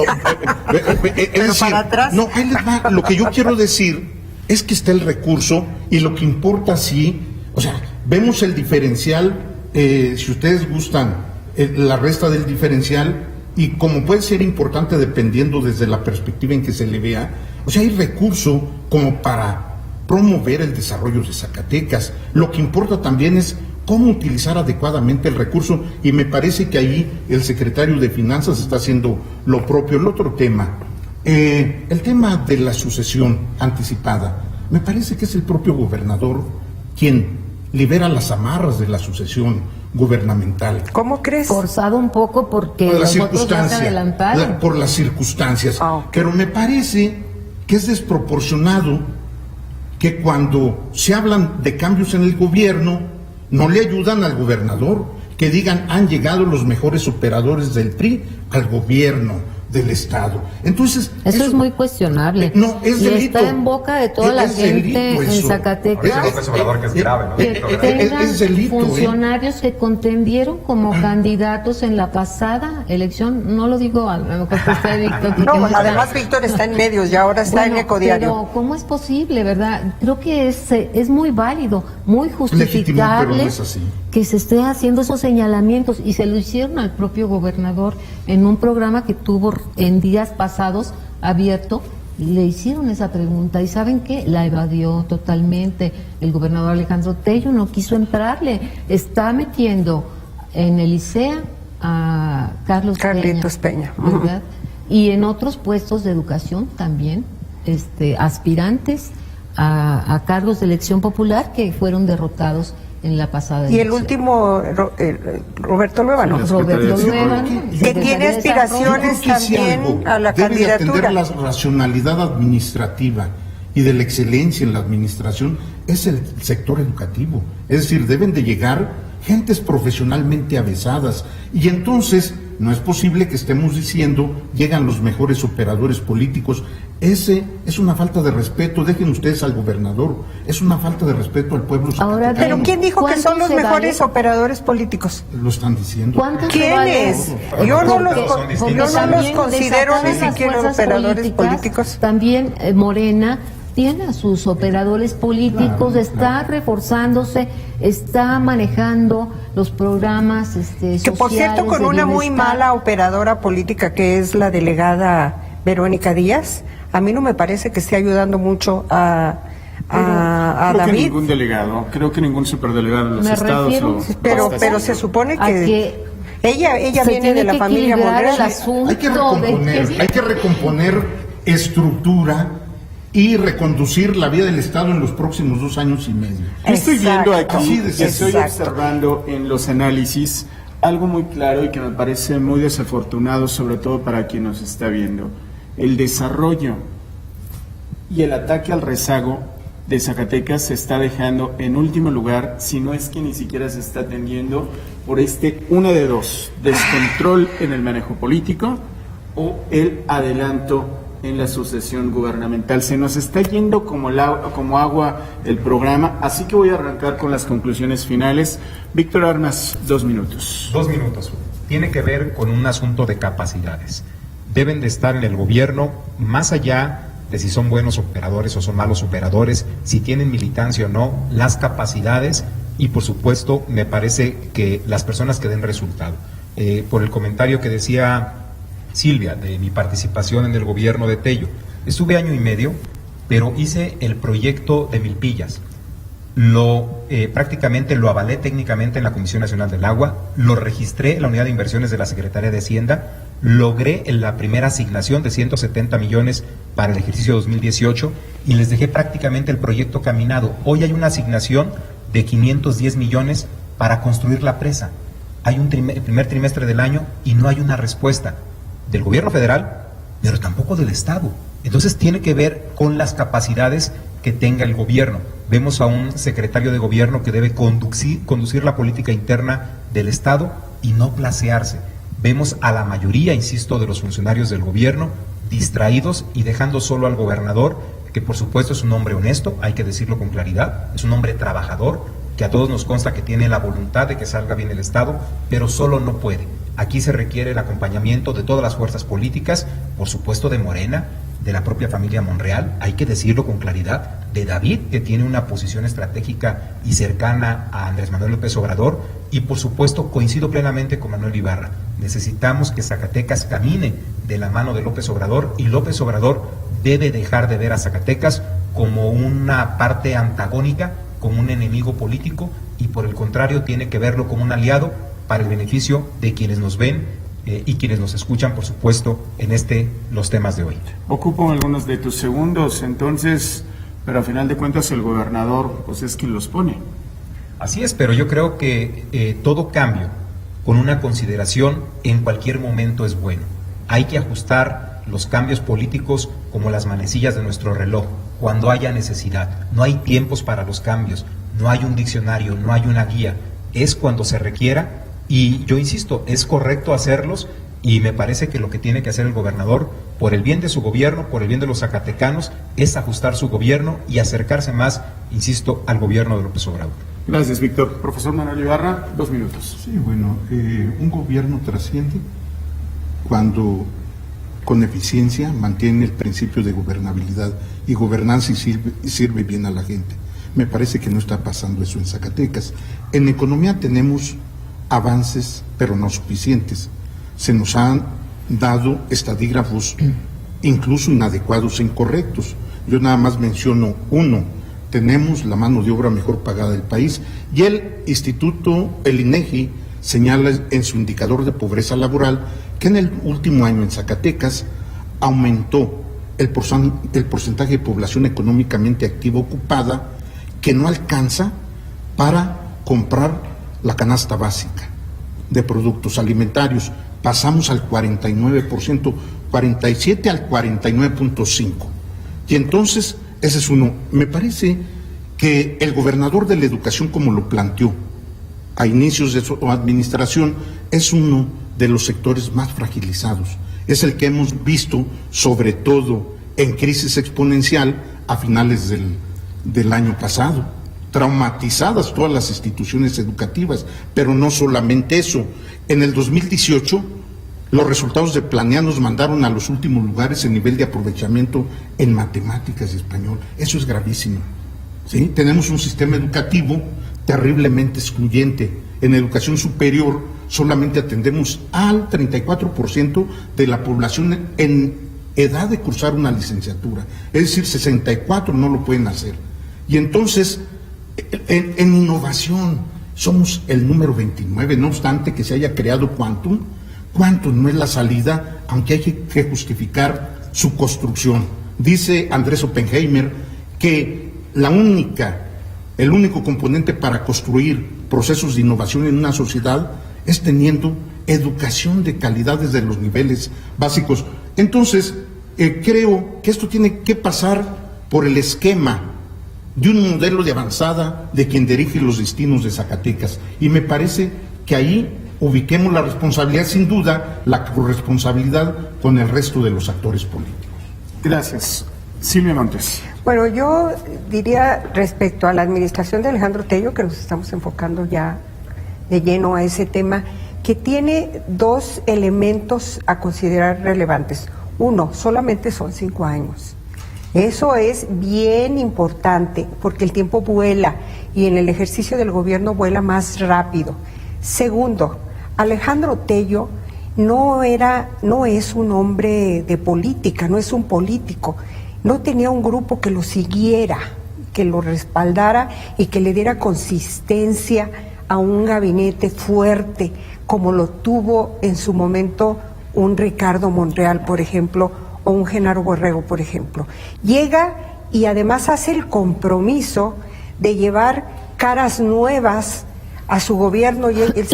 Pero para atrás. No, ahí les va. Lo que yo quiero decir es que está el recurso y lo que importa sí, o sea, vemos el diferencial, si ustedes gustan, la resta del diferencial, y como puede ser importante dependiendo desde la perspectiva en que se le vea, o sea, hay recurso como para promover el desarrollo de Zacatecas. Lo que importa también es cómo utilizar adecuadamente el recurso, y me parece que ahí el secretario de Finanzas está haciendo lo propio. El otro tema, el tema de la sucesión anticipada, me parece que es el propio gobernador quien libera las amarras de la sucesión gubernamental. ¿Cómo crees? Forzado un poco porque Por la los otros ya se circunstancia, adelantaron. por las circunstancias. Okay. Pero me parece que es desproporcionado que cuando se hablan de cambios en el gobierno, no le ayudan al gobernador, que digan han llegado los mejores operadores del PRI al gobierno del Estado. Entonces eso es muy cuestionable. No, es delito. Está en boca de toda la gente en Zacatecas que tengan funcionarios que contendieron como candidatos en la pasada elección. No lo digo a lo mejor que está Víctor. No, además Víctor está en medios y ahora está en Ecodiario. Pero ¿cómo es posible, verdad? Creo que es muy válido, muy justificable, pero no es así, que se esté haciendo esos señalamientos, y se lo hicieron al propio gobernador en un programa que tuvo en días pasados abierto. Le hicieron esa pregunta y ¿saben qué? La evadió totalmente. El gobernador Alejandro Tello no quiso entrarle. Está metiendo en el ICEA a Carlitos Peña. ¿verdad? Y en otros puestos de educación también, aspirantes a cargos de elección popular que fueron derrotados en la pasada y elección. el último, Roberto Luevano. Roberto Luevano, que tiene aspiraciones también a la debe de atender candidatura. la racionalidad administrativa y de la excelencia en la administración es el sector educativo. Es decir, deben de llegar gentes profesionalmente avesadas, y entonces no es posible que estemos diciendo llegan los mejores operadores políticos. Ese es una falta de respeto. Dejen ustedes al gobernador, es una falta de respeto al pueblo zacatecano. Pero ¿quién dijo que son los mejores operadores políticos? Lo están diciendo. ¿Quiénes? Yo no los considero ni siquiera operadores políticos. También Morena tiene a sus operadores políticos, está reforzándose, está manejando los programas sociales. Que por cierto, con una muy mala operadora política que es la delegada Verónica Díaz, a mí no me parece que esté ayudando mucho a Creo David. que ningún delegado, creo que ningún superdelegado en los estados pero se supone que ella viene de la familia Monreal. Hay que recomponer estructura y reconducir la vida del Estado en los próximos 2 años y medio. Estoy viendo aquí, estoy observando en los análisis algo muy claro y que me parece muy desafortunado, sobre todo para quien nos está viendo. el desarrollo y el ataque al rezago de Zacatecas se está dejando en último lugar, si no es que ni siquiera se está atendiendo por una de dos: descontrol en el manejo político o el adelanto en la sucesión gubernamental. Se nos está yendo como agua el programa, así que voy a arrancar con las conclusiones finales. Víctor Armas, 2 minutos. 2 minutos. Tiene que ver con un asunto de capacidades. Deben de estar en el gobierno, más allá de si son buenos operadores o son malos operadores, si tienen militancia o no, las capacidades y, por supuesto, me parece que las personas que den resultado. Por el comentario que decía Silvia de mi participación en el gobierno de Tello, estuve 1 año y medio, pero hice el proyecto de Milpillas. Prácticamente lo avalé técnicamente en la Comisión Nacional del Agua, lo registré en la Unidad de Inversiones de la Secretaría de Hacienda, logré la primera asignación de 170 millones para el ejercicio 2018 y les dejé prácticamente el proyecto caminado. Hoy hay una asignación de 510 millones para construir la presa. Hay el primer trimestre del año y no hay una respuesta del gobierno federal, pero tampoco del Estado. Entonces tiene que ver con las capacidades que tenga el gobierno. Vemos a un secretario de gobierno que debe conducir la política interna del Estado y no placearse. Vemos a la mayoría, insisto, de los funcionarios del gobierno distraídos y dejando solo al gobernador, que por supuesto es un hombre honesto, hay que decirlo con claridad, es un hombre trabajador, que a todos nos consta que tiene la voluntad de que salga bien el Estado, pero solo no puede. Aquí se requiere el acompañamiento de todas las fuerzas políticas, por supuesto de Morena, de la propia familia Monreal, hay que decirlo con claridad, de David, que tiene una posición estratégica y cercana a Andrés Manuel López Obrador, y por supuesto coincido plenamente con Manuel Ibarra. Necesitamos que Zacatecas camine de la mano de López Obrador, y López Obrador debe dejar de ver a Zacatecas como una parte antagónica, como un enemigo político, y por el contrario tiene que verlo como un aliado para el beneficio de quienes nos ven y quienes nos escuchan, por supuesto, en los temas de hoy. Ocupo algunos de tus segundos, entonces, pero a final de cuentas el gobernador pues es quien los pone. Así es, pero yo creo que todo cambio con una consideración en cualquier momento es bueno. Hay que ajustar los cambios políticos como las manecillas de nuestro reloj, cuando haya necesidad. No hay tiempos para los cambios, no hay un diccionario, no hay una guía, es cuando se requiera. Y yo insisto, es correcto hacerlos y me parece que lo que tiene que hacer el gobernador, por el bien de su gobierno, por el bien de los zacatecanos, es ajustar su gobierno y acercarse más, insisto, al gobierno de López Obrador. Gracias, Víctor. Profesor Manuel Ibarra, 2 minutos. Sí, bueno, un gobierno trasciende cuando con eficiencia mantiene el principio de gobernabilidad y gobernanza y sirve bien a la gente. Me parece que no está pasando eso en Zacatecas. En economía tenemos avances, pero no suficientes. Se nos han dado estadígrafos incluso inadecuados e incorrectos. Yo nada más menciono uno: tenemos la mano de obra mejor pagada del país, y el INEGI, señala en su indicador de pobreza laboral que en el último año en Zacatecas aumentó el porcentaje de población económicamente activa ocupada que no alcanza para comprar la canasta básica de productos alimentarios. Pasamos al 49%, 47 al 49.5%. Y entonces, ese es uno. Me parece que el gobernador de la educación, como lo planteó a inicios de su administración, es uno de los sectores más fragilizados. Es el que hemos visto, sobre todo en crisis exponencial, a finales del año pasado. Traumatizadas todas las instituciones educativas, pero no solamente eso. En el 2018, los resultados de Planea nos mandaron a los últimos lugares en nivel de aprovechamiento en matemáticas y español. Eso es gravísimo, ¿sí? Tenemos un sistema educativo terriblemente excluyente. En educación superior solamente atendemos al 34% de la población en edad de cursar una licenciatura. Es decir, 64 no lo pueden hacer. Y entonces, en innovación somos el número 29, no obstante que se haya creado Quantum. Quantum no es la salida, aunque hay que justificar su construcción. Dice Andrés Oppenheimer que el único componente para construir procesos de innovación en una sociedad es teniendo educación de calidad desde los niveles básicos. Entonces, creo que esto tiene que pasar por el esquema de un modelo de avanzada de quien dirige los destinos de Zacatecas. Y me parece que ahí ubiquemos la responsabilidad, sin duda, la corresponsabilidad con el resto de los actores políticos. Gracias. Silvia Montes. Bueno, yo diría respecto a la administración de Alejandro Tello, que nos estamos enfocando ya de lleno a ese tema, que tiene dos elementos a considerar relevantes. Uno, solamente son 5 años. Eso es bien importante porque el tiempo vuela y en el ejercicio del gobierno vuela más rápido. Segundo, Alejandro Tello no es un hombre de política, no es un político. No tenía un grupo que lo siguiera, que lo respaldara y que le diera consistencia a un gabinete fuerte, como lo tuvo en su momento un Ricardo Monreal, por ejemplo, o un Genaro Borrego, por ejemplo. Llega y además hace el compromiso de llevar caras nuevas a su gobierno y él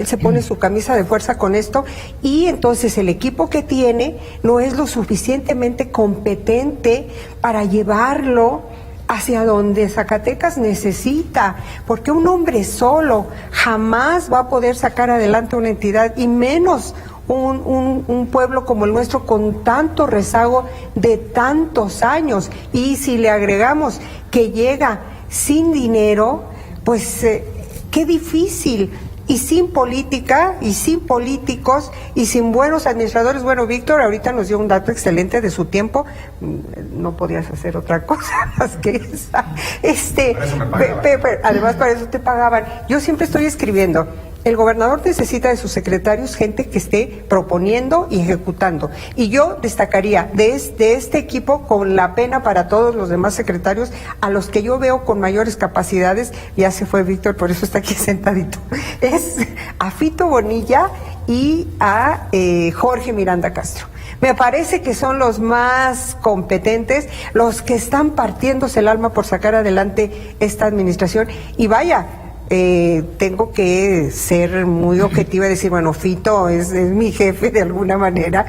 se pone su camisa de fuerza con esto, y entonces el equipo que tiene no es lo suficientemente competente para llevarlo hacia donde Zacatecas necesita, porque un hombre solo jamás va a poder sacar adelante una entidad, y menos un pueblo como el nuestro con tanto rezago de tantos años. Y si le agregamos que llega sin dinero, pues qué difícil, y sin política, y sin políticos, y sin buenos administradores. Bueno, Víctor ahorita nos dio un dato excelente de su tiempo, no podías hacer otra cosa más que esa. Además para eso te pagaban. Yo siempre estoy escribiendo, el gobernador necesita de sus secretarios gente que esté proponiendo y ejecutando. Y yo destacaría de este equipo, con la pena para todos los demás secretarios, a los que yo veo con mayores capacidades, ya se fue Víctor, por eso está aquí sentadito, es a Fito Bonilla y a Jorge Miranda Castro. Me parece que son los más competentes, los que están partiéndose el alma por sacar adelante esta administración. Y vaya, tengo que ser muy objetiva y decir, bueno, Fito es mi jefe de alguna manera,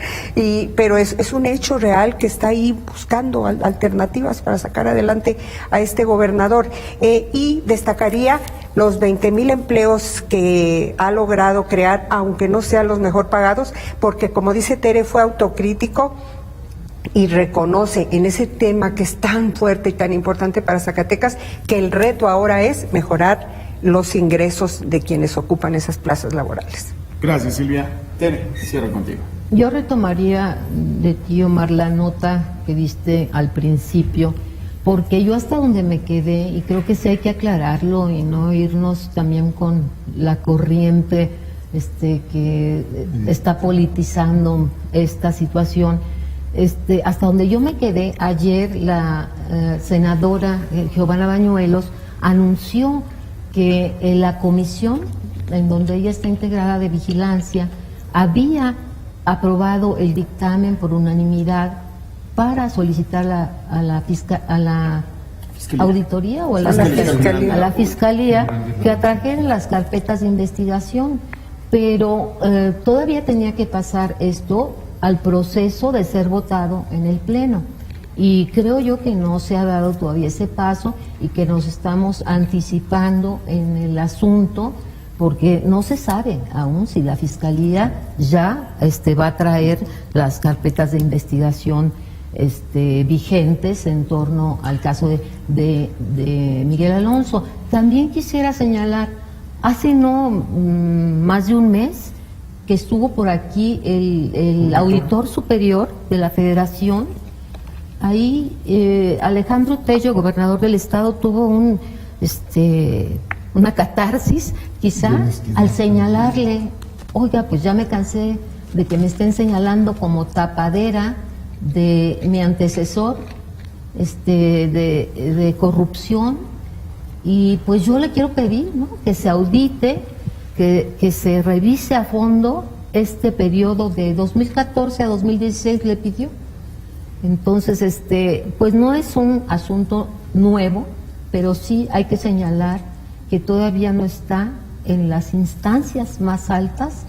pero es un hecho real que está ahí buscando alternativas para sacar adelante a este gobernador. Y destacaría los 20,000 empleos que ha logrado crear, aunque no sean los mejor pagados, porque como dice Tere, fue autocrítico y reconoce en ese tema que es tan fuerte y tan importante para Zacatecas, que el reto ahora es mejorar los ingresos de quienes ocupan esas plazas laborales. Gracias, Silvia. Tere, cierro contigo. Yo retomaría de ti, Omar, la nota que diste al principio, porque yo hasta donde me quedé, y creo que sí hay que aclararlo y no irnos también con la corriente que está politizando esta situación. Hasta donde yo me quedé, ayer la senadora Giovanna Bañuelos anunció que la comisión en donde ella está integrada de vigilancia había aprobado el dictamen por unanimidad para solicitar a la auditoría o a la fiscalía que atrajeran las carpetas de investigación, pero todavía tenía que pasar esto al proceso de ser votado en el Pleno. Y creo yo que no se ha dado todavía ese paso y que nos estamos anticipando en el asunto, porque no se sabe aún si la Fiscalía ya va a traer las carpetas de investigación vigentes en torno al caso de Miguel Alonso. También quisiera señalar, hace no más de un mes que estuvo por aquí el auditor superior de la Federación. Ahí Alejandro Tello, gobernador del estado, tuvo una catarsis, quizá, al señalarle, oiga, pues ya me cansé de que me estén señalando como tapadera de mi antecesor, de corrupción, y pues yo le quiero pedir, ¿no?, que se audite, que se revise a fondo este periodo de 2014 a 2016, le pidió. Entonces, pues no es un asunto nuevo, pero sí hay que señalar que todavía no está en las instancias más altas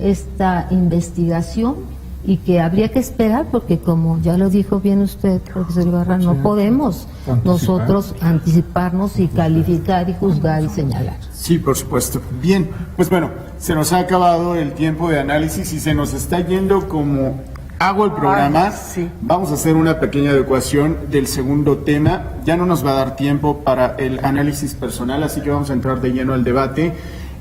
esta investigación y que habría que esperar porque, como ya lo dijo bien usted, profesor Ibarra, no podemos nosotros anticiparnos y calificar y juzgar y señalar. Sí, por supuesto. Bien, pues bueno, se nos ha acabado el tiempo de análisis y se nos está yendo como hago el programa. Sí. Vamos a hacer una pequeña adecuación del segundo tema. Ya no nos va a dar tiempo para el análisis personal, así que vamos a entrar de lleno al debate.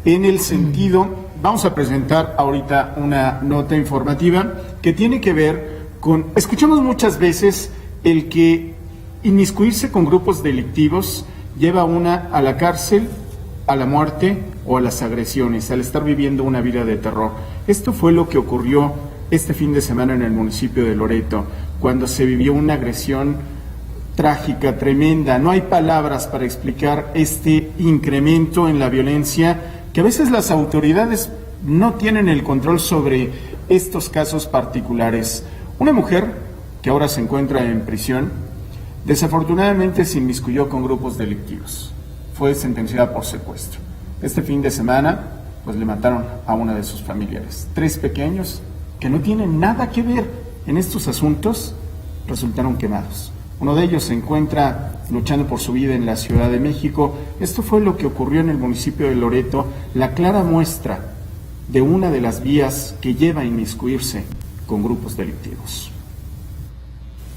En el sentido, vamos a presentar ahorita una nota informativa que tiene que ver con, escuchamos muchas veces el que inmiscuirse con grupos delictivos lleva a una a la cárcel, a la muerte o a las agresiones, al estar viviendo una vida de terror. Esto fue lo que ocurrió este fin de semana en el municipio de Loreto, cuando se vivió una agresión trágica, tremenda. No hay palabras para explicar este incremento en la violencia, que a veces las autoridades no tienen el control sobre estos casos particulares. Una mujer que ahora se encuentra en prisión, desafortunadamente se inmiscuyó con grupos delictivos. Fue sentenciada por secuestro. Este fin de semana, pues le mataron a una de sus familiares. 3 pequeños que no tienen nada que ver en estos asuntos, resultaron quemados. Uno de ellos se encuentra luchando por su vida en la Ciudad de México. Esto fue lo que ocurrió en el municipio de Loreto, la clara muestra de una de las vías que lleva a inmiscuirse con grupos delictivos.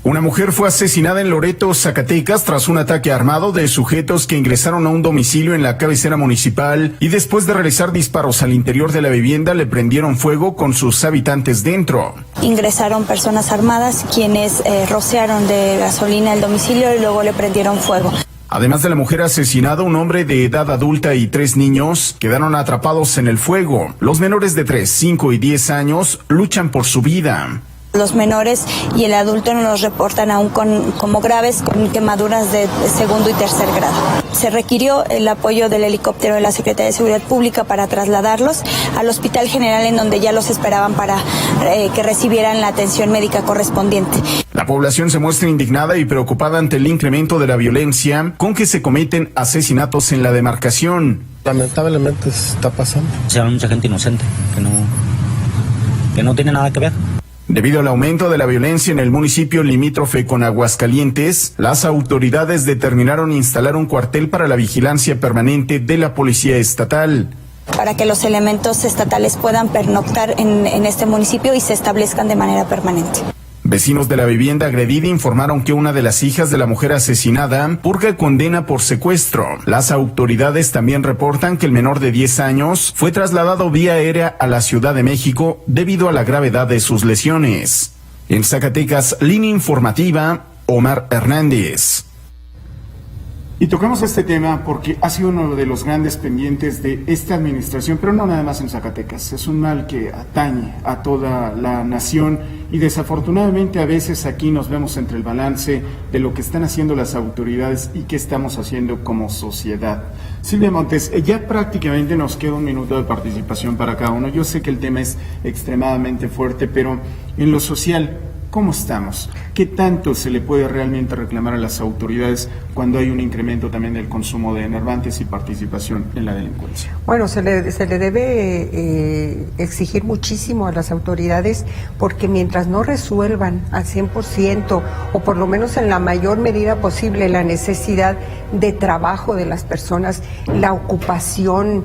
Una mujer fue asesinada en Loreto, Zacatecas, tras un ataque armado de sujetos que ingresaron a un domicilio en la cabecera municipal y después de realizar disparos al interior de la vivienda le prendieron fuego con sus habitantes dentro. Ingresaron personas armadas quienes rociaron de gasolina el domicilio y luego le prendieron fuego. Además de la mujer asesinada, un hombre de edad adulta y 3 niños quedaron atrapados en el fuego. Los menores de 3, 5 y 10 años luchan por su vida. Los menores y el adulto nos los reportan aún como graves, con quemaduras de segundo y tercer grado. Se requirió el apoyo del helicóptero de la Secretaría de Seguridad Pública para trasladarlos al Hospital General, en donde ya los esperaban para que recibieran la atención médica correspondiente. La población se muestra indignada y preocupada ante el incremento de la violencia con que se cometen asesinatos en la demarcación. Lamentablemente está pasando. O sea, hay mucha gente inocente que no tiene nada que ver. Debido al aumento de la violencia en el municipio limítrofe con Aguascalientes, las autoridades determinaron instalar un cuartel para la vigilancia permanente de la Policía Estatal. Para que los elementos estatales puedan pernoctar en este municipio y se establezcan de manera permanente. Vecinos de la vivienda agredida informaron que una de las hijas de la mujer asesinada purga condena por secuestro. Las autoridades también reportan que el menor de 10 años fue trasladado vía aérea a la Ciudad de México debido a la gravedad de sus lesiones. En Zacatecas, línea informativa, Omar Hernández. Y tocamos este tema porque ha sido uno de los grandes pendientes de esta administración, pero no nada más en Zacatecas. Es un mal que atañe a toda la nación y desafortunadamente a veces aquí nos vemos entre el balance de lo que están haciendo las autoridades y qué estamos haciendo como sociedad. Silvia Montes, ya prácticamente nos queda un minuto de participación para cada uno. Yo sé que el tema es extremadamente fuerte, pero en lo social, ¿cómo estamos? ¿Qué tanto se le puede realmente reclamar a las autoridades cuando hay un incremento también del consumo de enervantes y participación en la delincuencia? Bueno, se le debe exigir muchísimo a las autoridades, porque mientras no resuelvan al 100% o por lo menos en la mayor medida posible la necesidad de trabajo de las personas, la ocupación,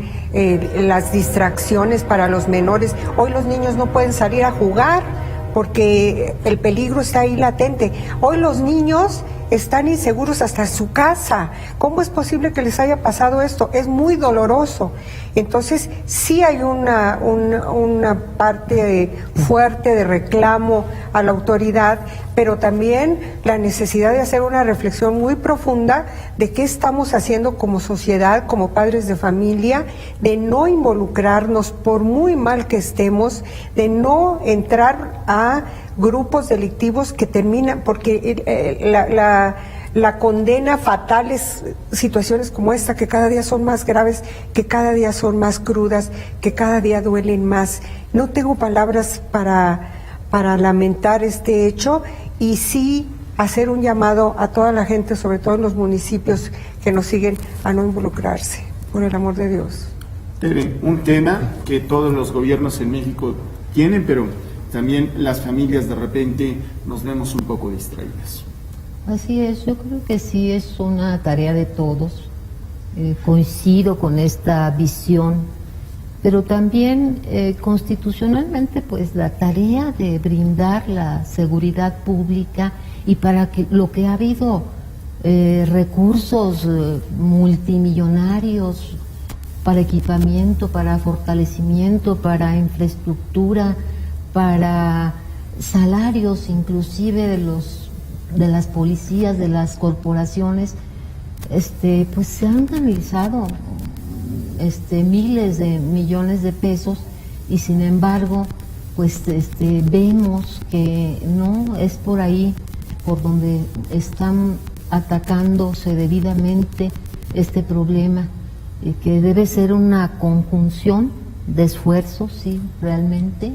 las distracciones para los menores. Hoy los niños no pueden salir a jugar porque el peligro está ahí latente. Hoy los niños están inseguros hasta su casa. ¿Cómo es posible que les haya pasado esto? Es muy doloroso. Entonces, sí hay una parte fuerte de reclamo a la autoridad, pero también la necesidad de hacer una reflexión muy profunda de qué estamos haciendo como sociedad, como padres de familia, de no involucrarnos por muy mal que estemos, de no entrar a grupos delictivos que terminan, porque la condena fatales situaciones como esta, que cada día son más graves, que cada día son más crudas, que cada día duelen más. No tengo palabras para lamentar este hecho, y sí hacer un llamado a toda la gente, sobre todo en los municipios que nos siguen, a no involucrarse, por el amor de Dios. Un tema que todos los gobiernos en México tienen, pero también las familias de repente nos vemos un poco distraídas. Así es, yo creo que sí es una tarea de todos. Coincido con esta visión, pero también constitucionalmente pues la tarea de brindar la seguridad pública y para que lo que ha habido recursos multimillonarios para equipamiento, para fortalecimiento, para infraestructura, para salarios inclusive de las policías, de las corporaciones, pues se han canalizado miles de millones de pesos y sin embargo pues vemos que no es por ahí por donde están atacándose debidamente este problema, que debe ser una conjunción de esfuerzos, sí, realmente,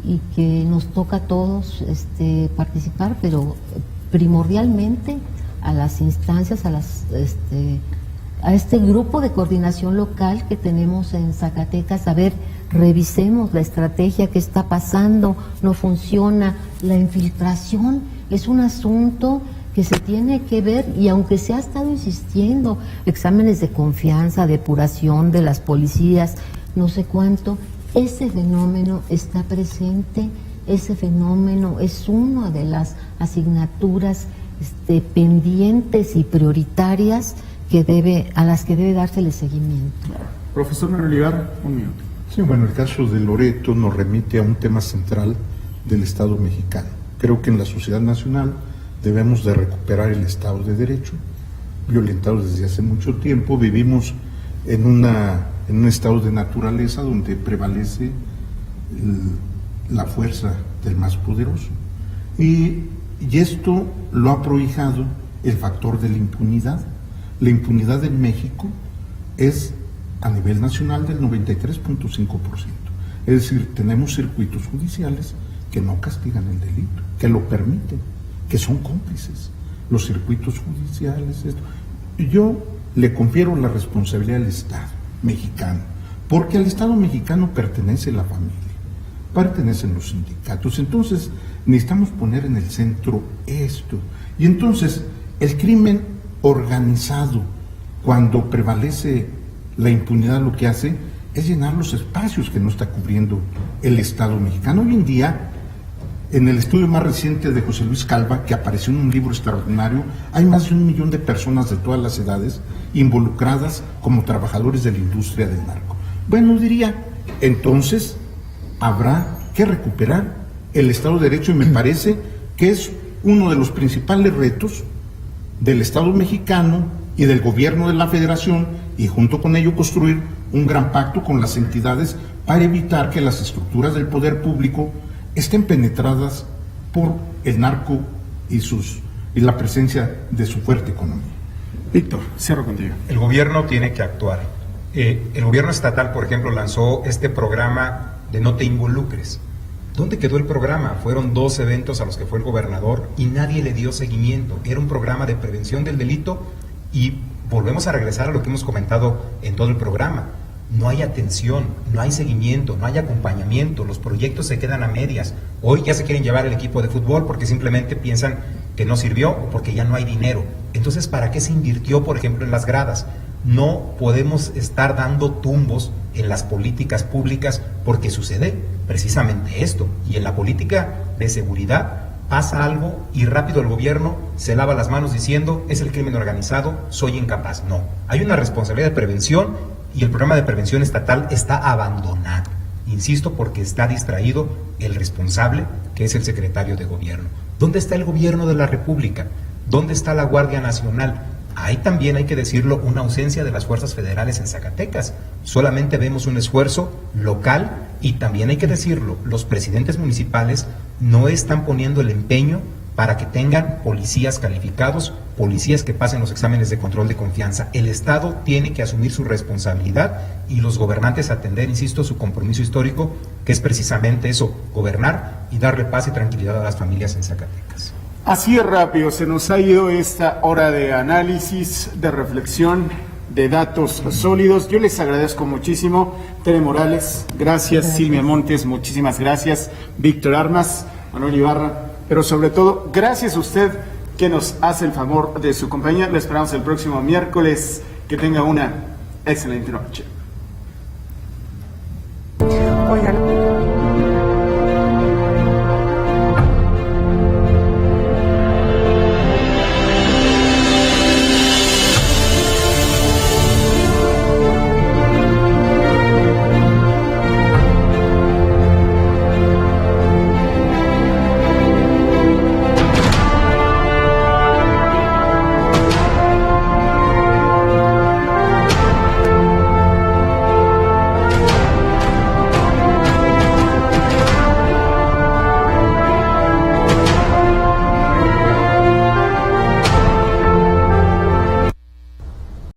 y que nos toca a todos participar, pero primordialmente a las instancias, a este grupo de coordinación local que tenemos en Zacatecas. A ver, revisemos la estrategia que está pasando, no funciona, la infiltración es un asunto que se tiene que ver, y aunque se ha estado insistiendo, exámenes de confianza, depuración de las policías, no sé cuánto, ese fenómeno está presente, ese fenómeno es una de las asignaturas pendientes y prioritarias a las que debe dársele seguimiento. Profesor Manuel Olivar, un minuto. Sí, bueno, el caso de Loreto nos remite a un tema central del Estado mexicano. Creo que en la sociedad nacional debemos de recuperar el Estado de Derecho, violentado desde hace mucho tiempo. Vivimos en un estado de naturaleza donde prevalece la fuerza del más poderoso. Y esto lo ha prohijado el factor de la impunidad. La impunidad en México es a nivel nacional del 93.5%. Es decir, tenemos circuitos judiciales que no castigan el delito, que lo permiten, que son cómplices. Los circuitos judiciales, esto. Yo le confiero la responsabilidad al Estado mexicano, porque al Estado mexicano pertenece la familia, pertenecen los sindicatos. Entonces necesitamos poner en el centro esto. Y entonces el crimen organizado, cuando prevalece la impunidad, lo que hace es llenar los espacios que no está cubriendo el Estado mexicano. Hoy en día, en el estudio más reciente de José Luis Calva, que apareció en un libro extraordinario, hay más de 1 millón de personas de todas las edades involucradas como trabajadores de la industria del narco. Bueno, diría, entonces habrá que recuperar el Estado de Derecho, y me parece que es uno de los principales retos del Estado mexicano y del gobierno de la Federación, y junto con ello construir un gran pacto con las entidades para evitar que las estructuras del poder público estén penetradas por el narco y la presencia de su fuerte economía. Víctor, cierro contigo. El gobierno tiene que actuar. El gobierno estatal, por ejemplo, lanzó este programa de No te involucres. ¿Dónde quedó el programa? Fueron 2 eventos a los que fue el gobernador y nadie le dio seguimiento. Era un programa de prevención del delito y volvemos a regresar a lo que hemos comentado en todo el programa. No hay atención, no hay seguimiento, no hay acompañamiento, los proyectos se quedan a medias. Hoy ya se quieren llevar el equipo de fútbol porque simplemente piensan que no sirvió o porque ya no hay dinero. Entonces, ¿para qué se invirtió, por ejemplo, en las gradas? No podemos estar dando tumbos en las políticas públicas porque sucede precisamente esto. Y en la política de seguridad pasa algo y rápido el gobierno se lava las manos diciendo es el crimen organizado, soy incapaz. No, hay una responsabilidad de prevención y el programa de prevención estatal está abandonado. Insisto, porque está distraído el responsable, que es el secretario de gobierno. ¿Dónde está el gobierno de la República? ¿Dónde está la Guardia Nacional? Hay también, hay que decirlo, una ausencia de las fuerzas federales en Zacatecas. Solamente vemos un esfuerzo local y también hay que decirlo, los presidentes municipales no están poniendo el empeño para que tengan policías calificados, policías que pasen los exámenes de control de confianza. El Estado tiene que asumir su responsabilidad y los gobernantes atender, insisto, su compromiso histórico, que es precisamente eso, gobernar y darle paz y tranquilidad a las familias en Zacatecas. Así es rápido, se nos ha ido esta hora de análisis, de reflexión. de datos sólidos. Yo les agradezco muchísimo. Tere Morales, gracias. Silvia Montes, muchísimas gracias. Víctor Armas, Manuel Ibarra, pero sobre todo, gracias a usted que nos hace el favor de su compañía. Lo esperamos el próximo miércoles. Que tenga una excelente noche. Oigan,